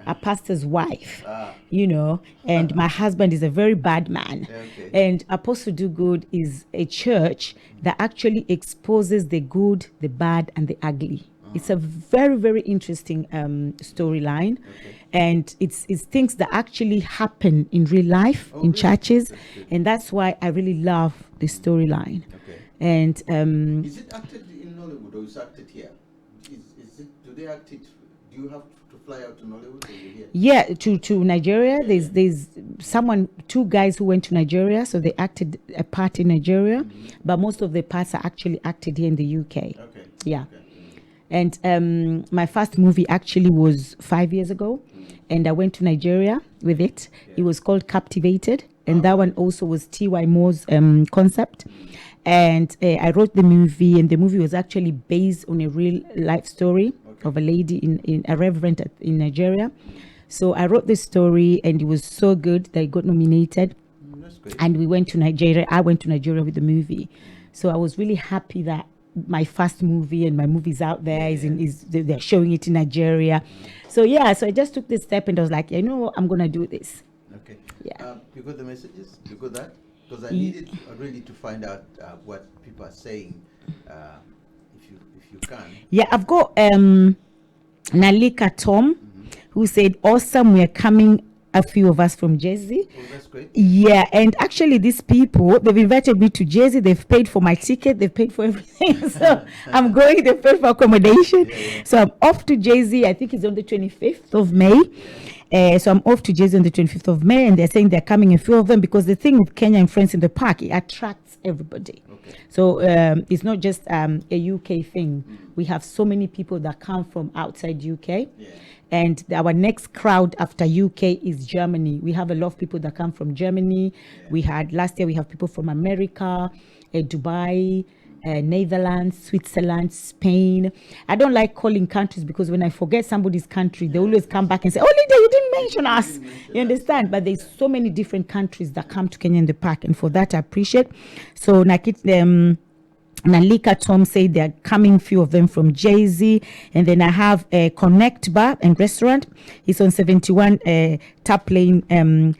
a pastor's wife, Ah. you know, and my husband is a very bad man. Okay. And Apostle Do Good is a church that actually exposes the good, the bad, and the ugly. It's a very, very interesting storyline. Okay. And it's things that actually happen in real life, Oh, in really? churches. That's good. And that's why I really love the storyline. Okay. And Is it acted in Nollywood or is it acted here? Is it? Do they act it? Do you have to fly out to Nollywood or you here? yeah, to Nigeria. There's someone, 2 guys who went to Nigeria, so they acted a part in Nigeria, but most of the parts are actually acted here in the UK. Okay. Yeah. Okay. And my first movie actually was 5 years ago, and I went to Nigeria with it. It was called Captivated, and that one also was T.Y. Moore's concept. And I wrote the movie, and the movie was actually based on a real life story of a lady in a reverend in Nigeria. So I wrote this story, and it was so good that it got nominated. That's great. And we went to Nigeria. I went to Nigeria with the movie. So I was really happy that my first movie and my movie's out there, they're showing it in Nigeria. So yeah, so I just took this step and I was like, you know, I'm gonna do this. Okay. Yeah. You got the messages? You got that? Because I needed really to find out what people are saying. If you can. Yeah, I've got Nalika Tom, who said, awesome, we're coming, a few of us from Jersey. Oh, that's great. Yeah, and actually these people, they've invited me to Jersey, they've paid for my ticket, they've paid for everything. So I'm going, they've paid for accommodation. So I'm off to Jersey, I think it's on the 25th of May. So I'm off to Jersey on the 25th of May, and they're saying they're coming, a few of them, because the thing with Kenya and Friends in the Park, it attracts everybody. Okay. So it's not just a UK thing. We have so many people that come from outside UK. Yeah. And our next crowd after UK is Germany. We have a lot of people that come from Germany. Yeah. We had last year, we have people from America, Dubai, Netherlands, Switzerland, Spain. I don't like calling countries because when I forget somebody's country, they always come back and say, oh, Lydia, you didn't mention us. You understand? But there's so many different countries that come to Kenya in the Park. And for that, I appreciate. So Nalika Tom said they're coming, few of them from Jay-Z. And then I have a Connect Bar and Restaurant. It's on 71 Tap Lane, in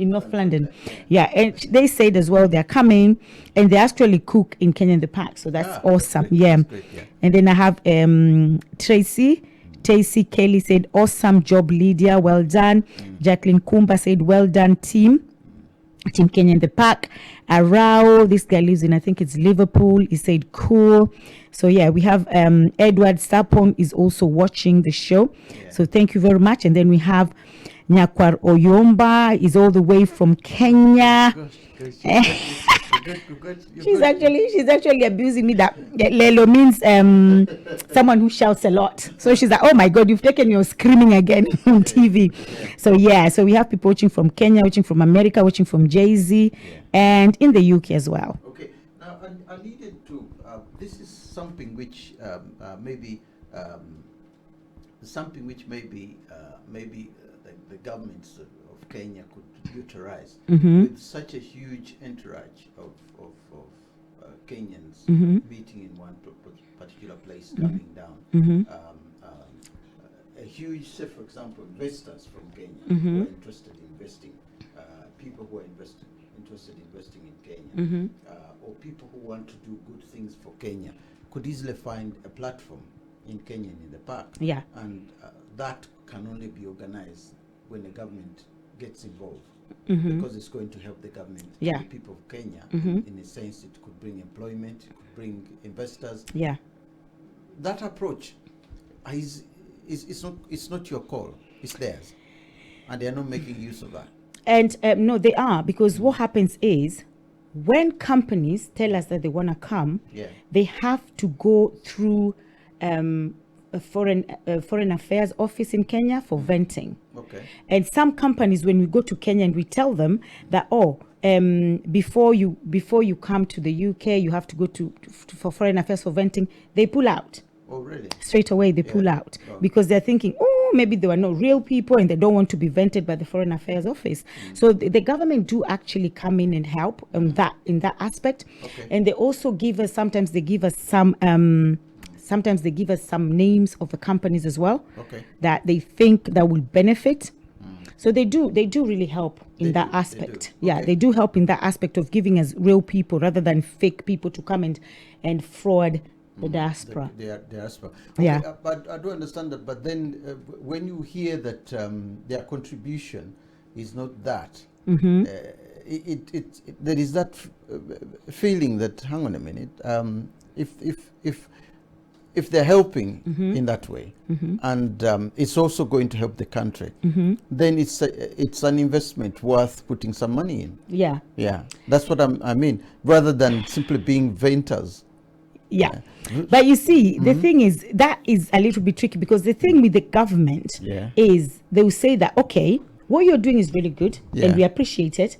North London. Yeah, and they said as well they're coming, and they actually cook in Kenya in the Park. So that's awesome. Great. Yeah. That's great, yeah. And then I have Tracy Kelly said, awesome job, Lydia. Well done. Jacqueline Kumba said, well done, Team Kenya in the Park. Arao, this guy lives in, I think it's Liverpool. He said, cool. So yeah, we have Edward Sapon is also watching the show. Yeah. So thank you very much. And then we have Nyakwar Oyomba is all the way from Kenya. She's actually abusing me that Lelo means someone who shouts a lot. So she's like, oh my God, you've taken your screaming again on TV. So yeah, so we have people watching from Kenya, watching from America, watching from Jay-Z, and in the UK as well. Okay, now I needed to, this is something which maybe the governments of Kenya could utilize with such a huge entourage of Kenyans meeting in one particular place, coming down. A huge, say for example, investors from Kenya who are interested in investing, people who are interested in investing in Kenya, or people who want to do good things for Kenya could easily find a platform in Kenyan in the park. Yeah. And that can only be organized when the government gets involved. Because it's going to help the government Yeah. and the people of Kenya. In a sense, it could bring employment, it could bring investors. Yeah. That approach is it's not your call, it's theirs. And they are not making use of that. And no, they are, because what happens is when companies tell us that they want to come, they have to go through a foreign affairs office in Kenya for venting. Okay. And some companies, when we go to Kenya and we tell them that, before you come to the UK, you have to go for foreign affairs for venting, they pull out. Oh, really? Straight away, they pull out because they're thinking, maybe they were not real people and they don't want to be vented by the Foreign Affairs Office. So the government do actually come in and help in that aspect. Okay. And they also give us, sometimes they give us some names of the companies as well that they think that will benefit. So they do really help in that aspect. Yeah, they do help in that aspect of giving us real people rather than fake people to come and fraud the diaspora. The diaspora. Okay, Yeah. But I do understand that. But then when you hear that their contribution is not that, there is that feeling that, hang on a minute, if they're helping in that way, and it's also going to help the country, then it's an investment worth putting some money in. Yeah. Yeah, that's what I mean. Rather than simply being venters. Yeah. But you see, the thing is, that is a little bit tricky, because the thing with the government is they will say that, okay, what you're doing is really good and we appreciate it.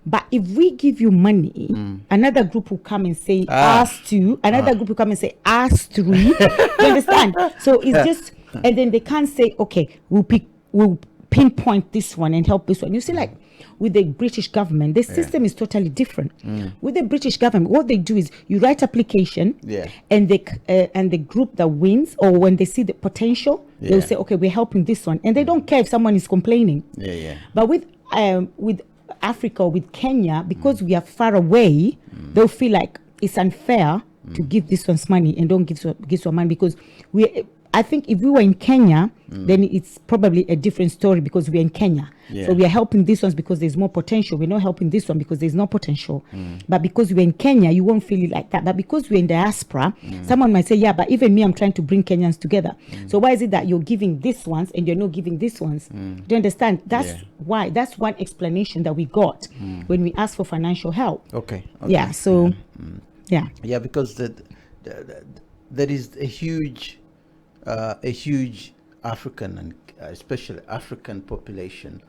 But if we give you money, another group will come and say, us two, another group will come and say, us three. You understand? So it's just, and then they can't say, okay, we'll pinpoint this one and help this one. You see, like, with the British government, the system is totally different. With the British government, what they do is you write application, and the group that wins, or when they see the potential, they'll say, okay, we're helping this one, and they don't care if someone is complaining. But with Africa or with Kenya, because we are far away, they'll feel like it's unfair to give this one's money and don't give some money, because I think if we were in Kenya, then it's probably a different story, because we're in Kenya. So we are helping these ones because there's more potential. We're not helping this one because there's no potential. But because we're in Kenya, you won't feel it like that. But because we're in diaspora, someone might say, yeah, but even me, I'm trying to bring Kenyans together. So why is it that you're giving this ones and you're not giving this ones? Do you understand? That's why. That's one explanation that we got when we asked for financial help. Okay. Yeah. So, yeah, because there is a huge African and especially African population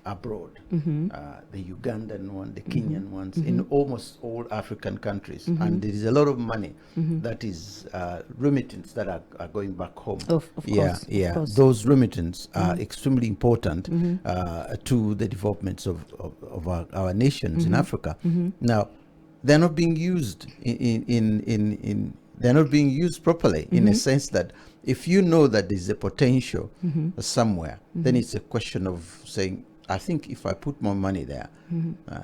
abroad, the Ugandan one, the Kenyan ones, in almost all African countries, and there is a lot of money that is remittance that are going back home. Of course. Those remittance are extremely important to the developments of our nations in Africa. Now, they're not being used they're not being used properly, in a sense that if you know that there's a potential somewhere, then it's a question of saying, I think if I put more money there,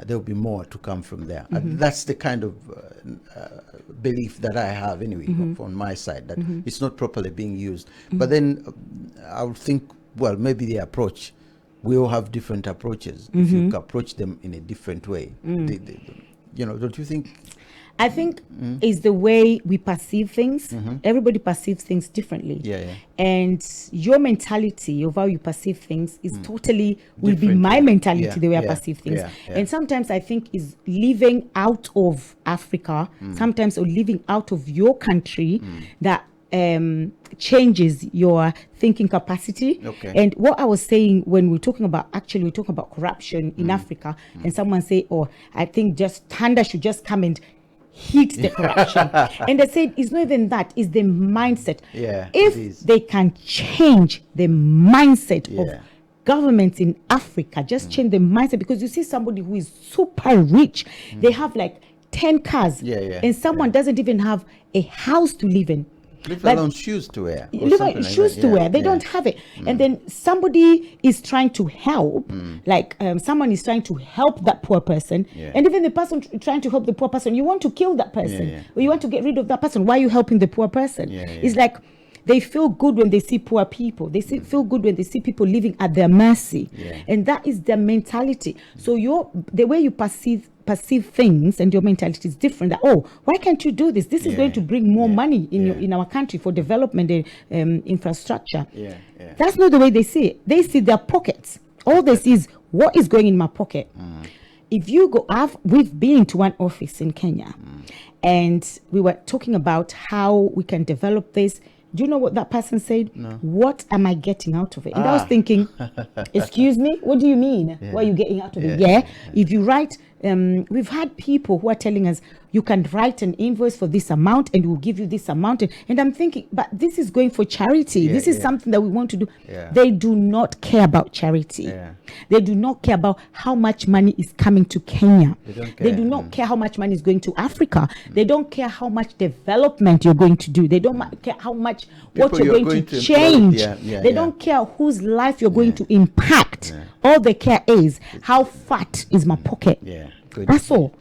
there'll be more to come from there. That's the kind of belief that I have anyway, from my side, that it's not properly being used. But then I would think, well, maybe the approach, we all have different approaches. If you approach them in a different way, don't you think? I think it's the way we perceive things. Everybody perceives things differently. And your mentality of how you perceive things is totally will be my mentality, the way I perceive things. And sometimes I think is living out of Africa, sometimes, or living out of your country, that changes your thinking capacity. And what I was saying when we're talking about corruption in Africa, and someone say, I think just Tanda should just come and hit the corruption. And they said it's not even that, it's the mindset. If they can change the mindset of governments in Africa, just change the mindset, because you see somebody who is super rich, they have like 10 cars, and someone doesn't even have a house to live in. Leave alone shoes to wear. Shoes to wear. They don't have it. And then somebody is trying to help, someone is trying to help that poor person. And even the person trying to help the poor person, you want to kill that person. Or you want to get rid of that person. Why are you helping the poor person? It's like They feel good when they see poor people. They feel good when they see people living at their mercy. And that is their mentality. So the way you perceive things and your mentality is different. That, oh, why can't you do this? This is going to bring more money in our country for development and infrastructure. That's not the way they see it. They see their pockets. All they see is what is going in my pocket. If you go, we've been to one office in Kenya, and we were talking about how we can develop this. Do you know what that person said? No. What am I getting out of it? And I was thinking, excuse me, what do you mean? What are you getting out of it? If you write, we've had people who are telling us, you can write an invoice for this amount and we'll give you this amount. And I'm thinking, but this is going for charity. This is something that we want to do. They do not care about charity. They do not care about how much money is coming to Kenya. They do not care how much money is going to Africa. They don't care how much development you're going to do. They don't care how much what you're going to change. They don't care whose life you're going to impact. All they care is how fat is my pocket. That's all.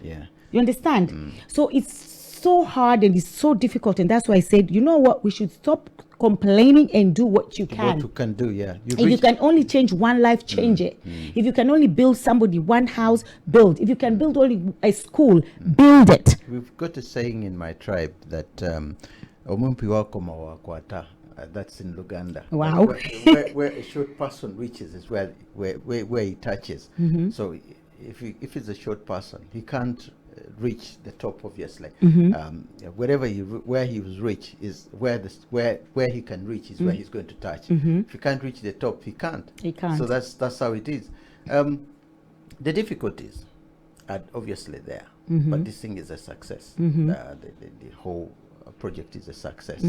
You understand? So it's so hard and it's so difficult, and that's why I said, you know what, we should stop complaining and do what you can. What you can do, If you can only change one life, change it. If you can only build somebody one house, build. If you can build only a school, build it. We've got a saying in my tribe that omumpi wako mawakwata. That's in Luganda. Wow. Where a short person reaches is where he touches. So if it's a short person, he can't reach the top, obviously. Where he was reach is where he can reach is where he's going to touch. If he can't reach the top, he can't. So that's how it is. The difficulties are obviously there, but this thing is a success. The whole project is a success.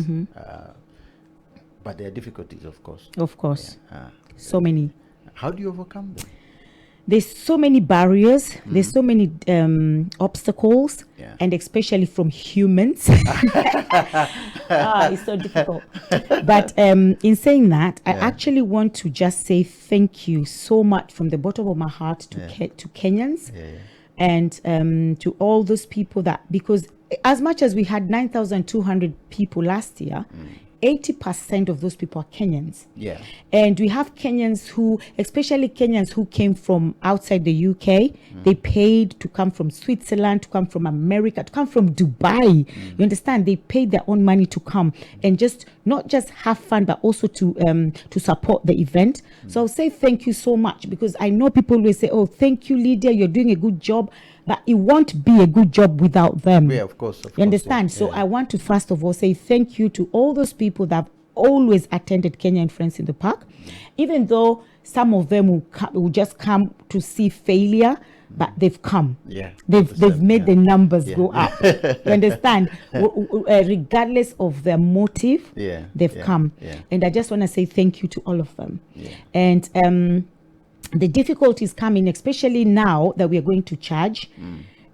But there are difficulties, of course. Of course. So many. How do you overcome them? There's so many barriers. There's so many obstacles, and especially from humans. It's so difficult. But in saying that, I actually want to just say thank you so much from the bottom of my heart to Kenyans and to all those people because as much as we had 9,200 people last year, 80% of those people are Kenyans. And we have Kenyans especially Kenyans who came from outside the UK. They paid to come from Switzerland, to come from America, to come from Dubai. You understand? They paid their own money to come and not just have fun, but also to support the event. So I'll say thank you so much, because I know people will say, oh, thank you, Lydia, you're doing a good job. But it won't be a good job without them. Of course. You understand? So I want to first of all say thank you to all those people that have always attended Kenyan Friends in the Park, even though some of them will just come to see failure, but they've come. They've made the numbers go up. You understand? Regardless of their motive, they've come. And I just want to say thank you to all of them. And the difficulties coming, especially now that we are going to charge.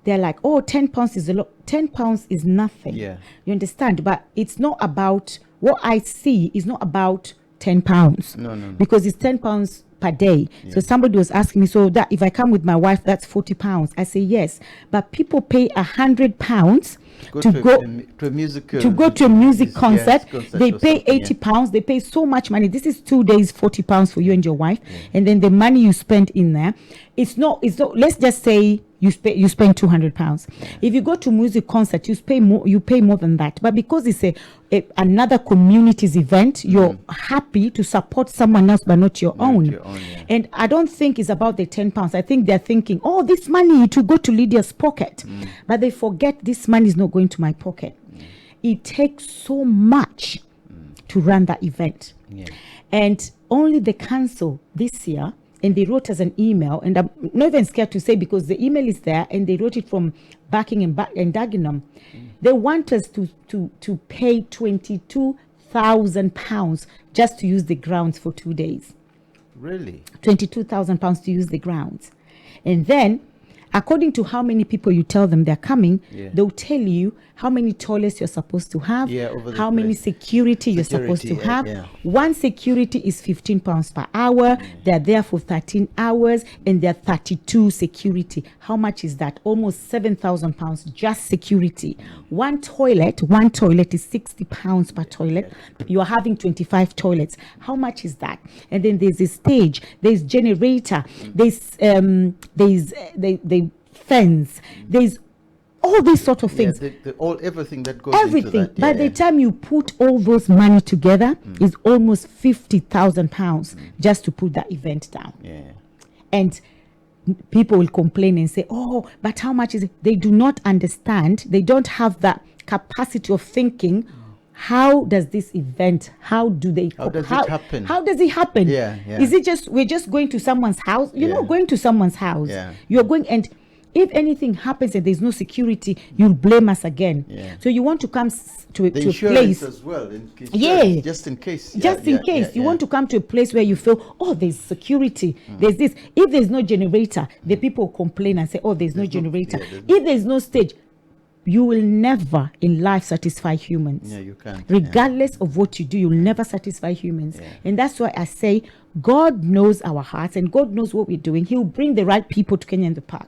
They're like, oh, £10 is a lot. £10 is nothing. You understand? But it's not about, what I see is not about £10. No. Because it's £10 per day. So somebody was asking me, so that if I come with my wife, that's £40. I say yes. But people pay £100 to go to a music concert. They pay £80. They pay so much money. This is 2 days, £40 for you and your wife. And then the money you spend in there, it's not, let's just say you spend £200. If you go to music concert, you pay more than that. But because it's another community's event, you're happy to support someone else but not your own. And I don't think it's about the £10. I think they're thinking, oh, this money to go to Lydia's pocket. But they forget this money is not going to my pocket. It takes so much to run that event. And only the council this year, and they wrote us an email, and I'm not even scared to say because the email is there, and they wrote it from Barking and Dagenham. They want us to pay £22,000 just to use the grounds for 2 days. Really? £22,000 to use the grounds. And then according to how many people you tell them they're coming, Yeah. they'll tell you how many toilets you're supposed to have, Yeah, over the how many place. security you're supposed to Security, have. yeah. One security is £15 per hour. They're there for 13 hours, and they're 32 security. How much is that? Almost £7,000 just security. One toilet is £60 per toilet. You are having 25 toilets. How much is that? And then there's a stage, there's generator, there's the fence, there's all these sort of things. Everything that goes Everything. into that. By the time you put all those money together, is almost £50,000 just to put that event down. Yeah. And people will complain and say, "Oh, but how much is it?" They do not understand. They don't have that capacity of thinking. How does this event? How do they? How does it happen? How does it happen? Yeah. Is it just we're just going to someone's house? You're not going to someone's house. Yeah. You're going, and if anything happens and there's no security, you'll blame us again. Yeah. So you want to come to The a insurance place. as well. Yeah. Just in case. Just in case you want to come to a place where you feel, oh, there's security, there's this. If there's no generator, the people complain and say, oh, there's no generator. If there's no stage, you will never in life satisfy humans. Yeah, you can't. Regardless of what you do, you'll never satisfy humans. And that's why I say God knows our hearts and God knows what we're doing. He'll bring the right people to Kenya in the park.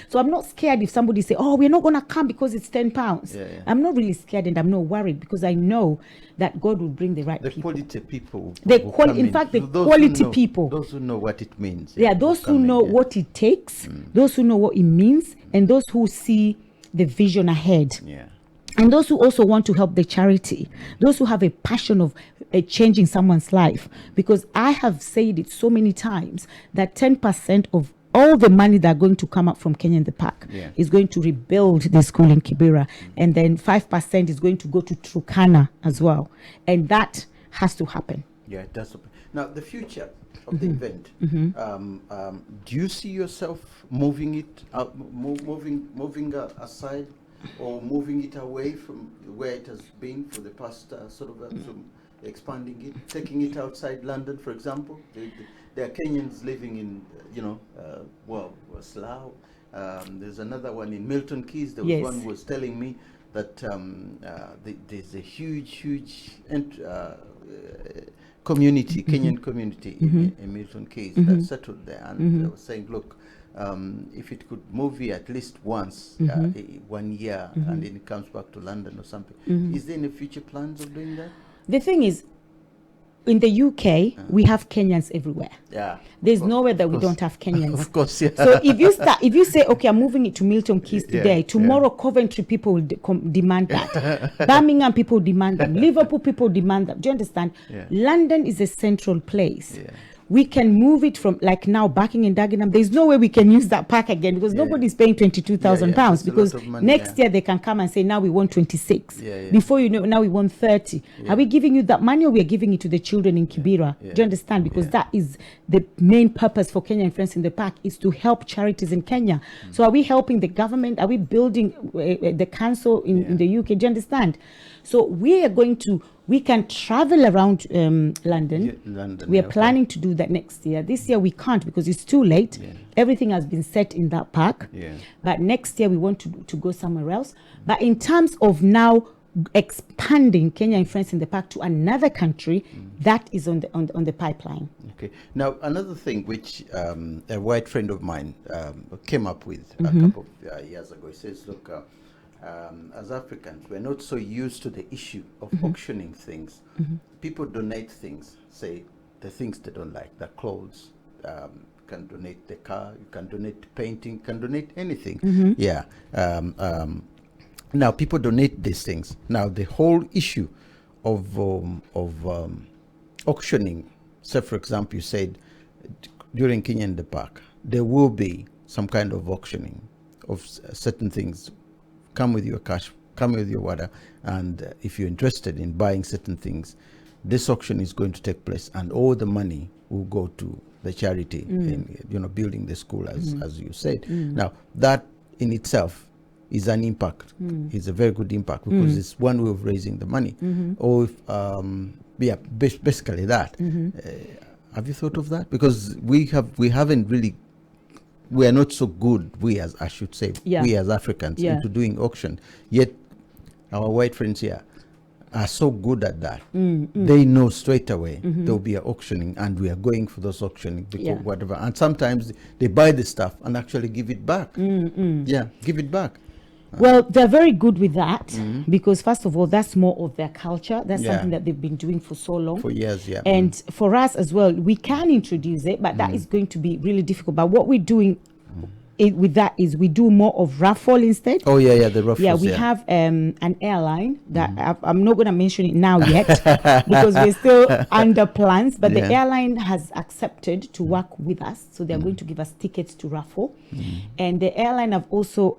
So I'm not scared if somebody say, oh, we're not going to come because it's £10. I'm not really scared, and I'm not worried, because I know that God will bring the right people. Quality people. In fact, the quality people. Those who know what it means. Yeah, those who know what it takes, those who know what it means, and those who see the vision ahead. And those who also want to help the charity, those who have a passion of changing someone's life. Because I have said it so many times that 10% of all the money that are going to come up from Kenya in the Park is going to rebuild the school in Kibera. And then 5% is going to go to Turkana as well. And that has to happen. Yeah, it does. Now, the future of the event, do you see yourself moving it out, moving aside, or moving it away from where it has been for the past expanding it, taking it outside London, for example? There are Kenyans living in, Slough. There's another one in Milton Keynes. There was one who was telling me that there's a huge community, Kenyan community in Milton Keynes that settled there, and they were saying, look, if it could move here at least once, 1 year, and then it comes back to London or something. Is there any future plans of doing that? The thing is, in the UK, we have Kenyans everywhere. Yeah. There's nowhere that we don't have Kenyans. Of course, yeah. So if you say, okay, I'm moving it to Milton Keynes today, tomorrow Coventry people will demand that. Birmingham people demand them. Liverpool people demand them. Do you understand? London is a central place. We can move it from, like now, Barking and Dagenham. There's no way we can use that park again, because nobody's paying £22,000 because next year they can come and say, now we want 26. Before you know, now we want 30. Are we giving you that money, or we are giving it to the children in Kibera? Do you understand? Because that is the main purpose for Kenyan Friends in the Park, is to help charities in Kenya. So are we helping the government? Are we building the council in the UK? Do you understand? So we can travel around London. We are planning to do that next year. This year we can't because it's too late. Everything has been set in that park. But next year we want to go somewhere else. But in terms of now expanding Kenya and Friends in the Park to another country, that is on the pipeline. Okay. Now, another thing which a white friend of mine came up with a couple of years ago, he says, look, as Africans, we're not so used to the issue of auctioning things. People donate things, say the things they don't like, the clothes, can donate the car, you can donate painting, you can donate anything. Now people donate these things. Now the whole issue of auctioning, say for example, you said during Kenya in the Park, there will be some kind of auctioning of certain things. Come with your cash, come with your water, and if you're interested in buying certain things, this auction is going to take place, and all the money will go to the charity in building the school, as you said. Now that in itself is an impact. It's a very good impact, because it's one way of raising the money. Or if, basically that. Have you thought of that? Because we haven't really we are not so good, we as Africans, Yeah. into doing auction. Yet our white friends here are so good at that. They know straight away there'll be an auctioning, and we are going for those auctioning because whatever. And sometimes they buy the stuff and actually give it back. Yeah, give it back. Well, they're very good with that because, first of all, that's more of their culture. That's something that they've been doing for so long. For years, yeah. And for us as well, we can introduce it, but that is going to be really difficult. But what we're doing with that is we do more of raffle instead. Oh, yeah, the raffles. Yeah, we have an airline that I'm not going to mention it now yet because we're still under plans, but the airline has accepted to work with us. So they're going to give us tickets to raffle. And the airline have also...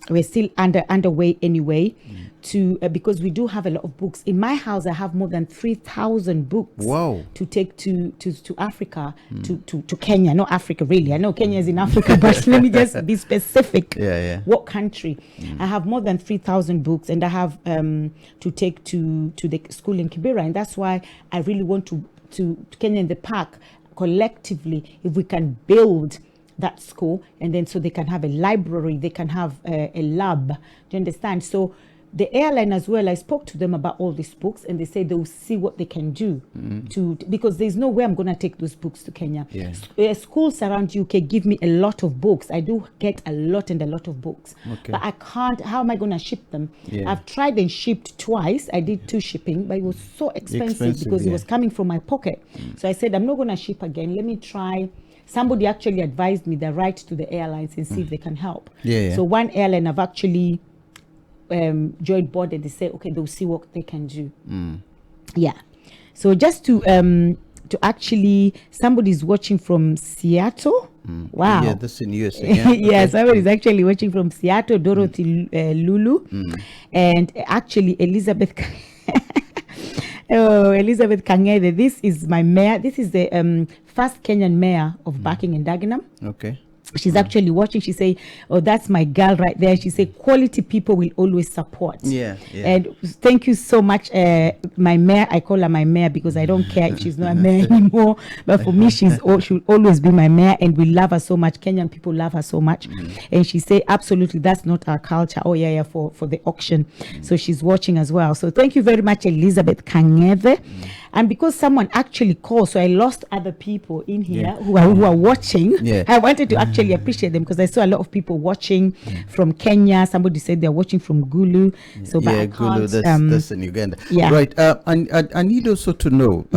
we're still underway anyway to because we do have a lot of books in my house. I have more than 3,000 books. Wow. To take to Africa, to Kenya, not Africa really. I know Kenya is in Africa, but let me just be specific. What country? I have more than 3,000 books, and I have to take to the school in Kibera, and that's why I really want to Kenya in the Park collectively, if we can build that school, and then so they can have a library, they can have a lab. Do you understand? So the airline as well, I spoke to them about all these books, and they say they'll see what they can do because there's no way I'm going to take those books to Kenya. Schools around UK give me a lot of books. I do get a lot of books, but I can't. How am I going to ship them? I've tried and shipped twice. I did 2 shipping, but it was so expensive because it was coming from my pocket. So I said, I'm not going to ship again. Let me try. Somebody actually advised me the right to the airlines and see if they can help. So one airline I've actually joined board, and they say, okay, they'll see what they can do. Yeah. So just to actually, somebody's watching from Seattle. Wow. Yeah, that's in USA. Yeah, somebody's actually watching from Seattle, Dorothy Lulu. And actually Elizabeth Elizabeth Kangede, this is my mayor. This is the first Kenyan mayor of Barking and Dagenham. Okay. She's actually watching. She say, oh, that's my girl right there. She say, quality people will always support. And thank you so much, my mayor. I call her my mayor because I don't care if she's not a mayor anymore. But for me, she'll always be my mayor, and we love her so much. Kenyan people love her so much. And she say, absolutely, that's not our culture. Oh, for the auction. So she's watching as well. So thank you very much, Elizabeth Kangeve. And because someone actually called, so I lost other people in here who are watching. I wanted to actually appreciate them because I saw a lot of people watching from Kenya. Somebody said they're watching from Gulu. So but I Gulu, can't, that's in Uganda. Right. I need also to know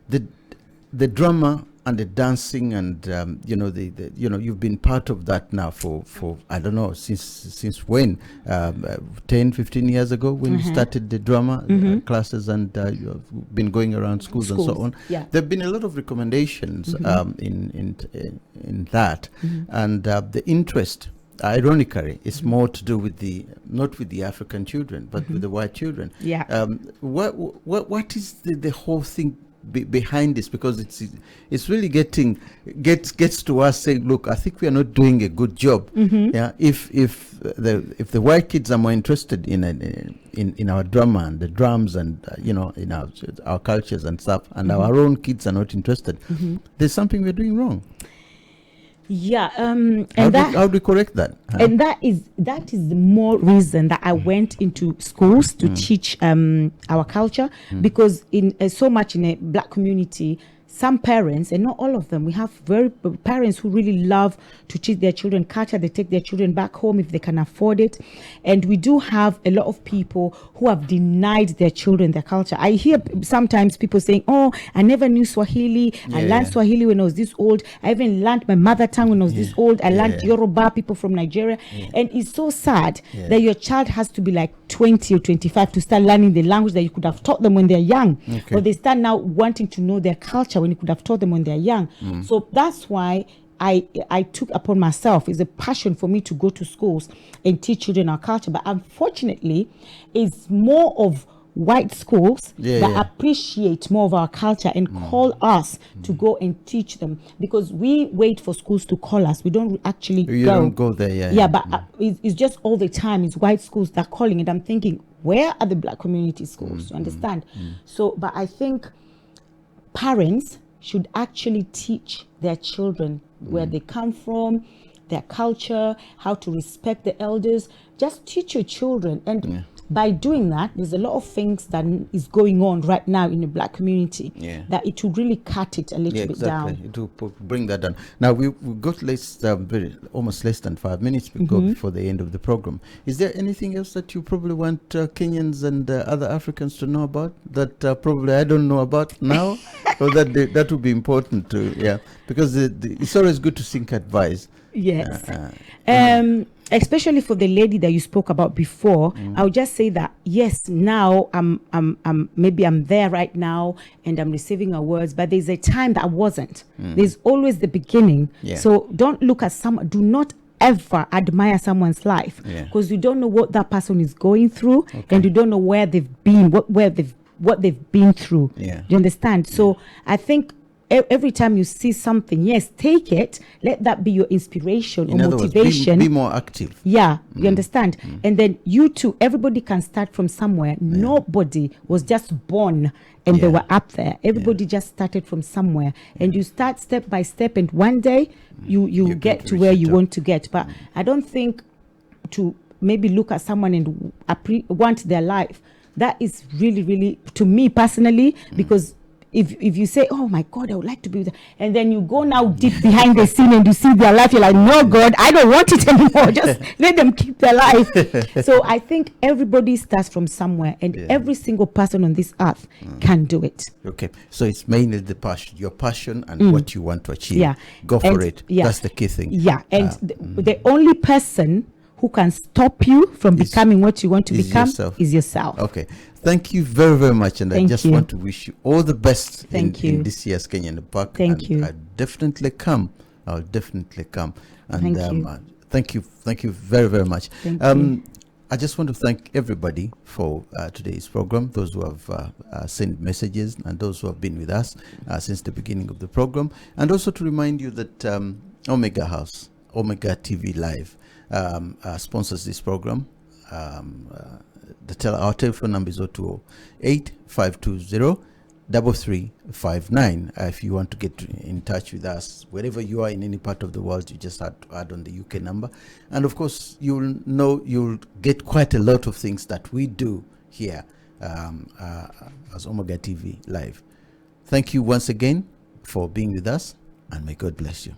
the drama and the dancing, and you've been part of that now for I don't know since when, 10, 15 years ago when you started the drama classes, and you've been going around schools and so on. There've been a lot of recommendations in that, and the interest, ironically, is more to do with not with the African children, but with the white children. What is the whole thing behind this? Because it's really gets to us saying, look, I think we are not doing a good job. If the white kids are more interested in our drama and the drums and in our cultures and stuff, and our own kids are not interested, there's something we're doing wrong. And how do we correct that? And that is the more reason that I went into schools to teach our culture, because in so much in a black community, some parents, and not all of them, we have parents who really love to teach their children culture. They take their children back home if they can afford it. And we do have a lot of people who have denied their children their culture. I hear sometimes people saying, oh, I never knew Swahili. I learned Swahili when I was this old. I even learned my mother tongue when I was this old. I learned Yoruba, people from Nigeria. And it's so sad that your child has to be like 20 or 25 to start learning the language that you could have taught them when they're young. But they start now wanting to know their culture when you could have taught them when they're young. So that's why I took upon myself, it's a passion for me to go to schools and teach children our culture. But unfortunately, it's more of white schools that appreciate more of our culture and call us to go and teach them, because we wait for schools to call us. We don't actually don't go there. But it's just all the time it's white schools that are calling, and I'm thinking, where are the black community schools? You understand? So, but I think parents should actually teach their children where they come from, their culture, how to respect the elders. Just teach your children. And by doing that, there's a lot of things that is going on right now in the Black community that it will really cut it a little bit down. It will bring that down. Now, we've got almost less than 5 minutes before the end of the program. Is there anything else that you probably want Kenyans and other Africans to know about that probably I don't know about now? Or that would be important to, because it's always good to seek advice. Yes. Especially for the lady that you spoke about before, I would just say that yes, now maybe I'm there right now and I'm receiving awards, but there's a time that I wasn't. There's always the beginning. So don't look at do not ever admire someone's life, because you don't know what that person is going through, and you don't know where they've been, what they've been through. Do you understand? So I think every time you see something, yes, take it. Let that be your inspiration or motivation. Be more active. Yeah, you understand? And then you too, everybody can start from somewhere. Nobody was just born and they were up there. Everybody just started from somewhere. And you start step by step, and one day you get to where you want to get. But I don't think to maybe look at someone and want their life. That is really, really, to me personally, because if you say, oh my God, I would like to be with them, and then you go now deep behind the scene and you see their life, you're like, no God, I don't want it anymore. Just let them keep their life. So I think everybody starts from somewhere, and every single person on this earth can do it. Okay, so it's mainly your passion and what you want to achieve. Go for it. That's the key thing. And the only person who can stop you from becoming what you want to become is yourself. Okay. Thank you very, very much. And I just want to wish you all the best in this year's Kenyan Park. Thank you. I'll definitely come. And thank you very, very much. I just want to thank everybody for today's program, those who have sent messages and those who have been with us since the beginning of the program. And also to remind you that Omega House, Omega TV Live, sponsors this program. Our telephone number is 020-8520-3359. If you want to get in touch with us, wherever you are in any part of the world, you just have to add on the UK number. And of course, you'll get quite a lot of things that we do here as Omega TV Live. Thank you once again for being with us, and may God bless you.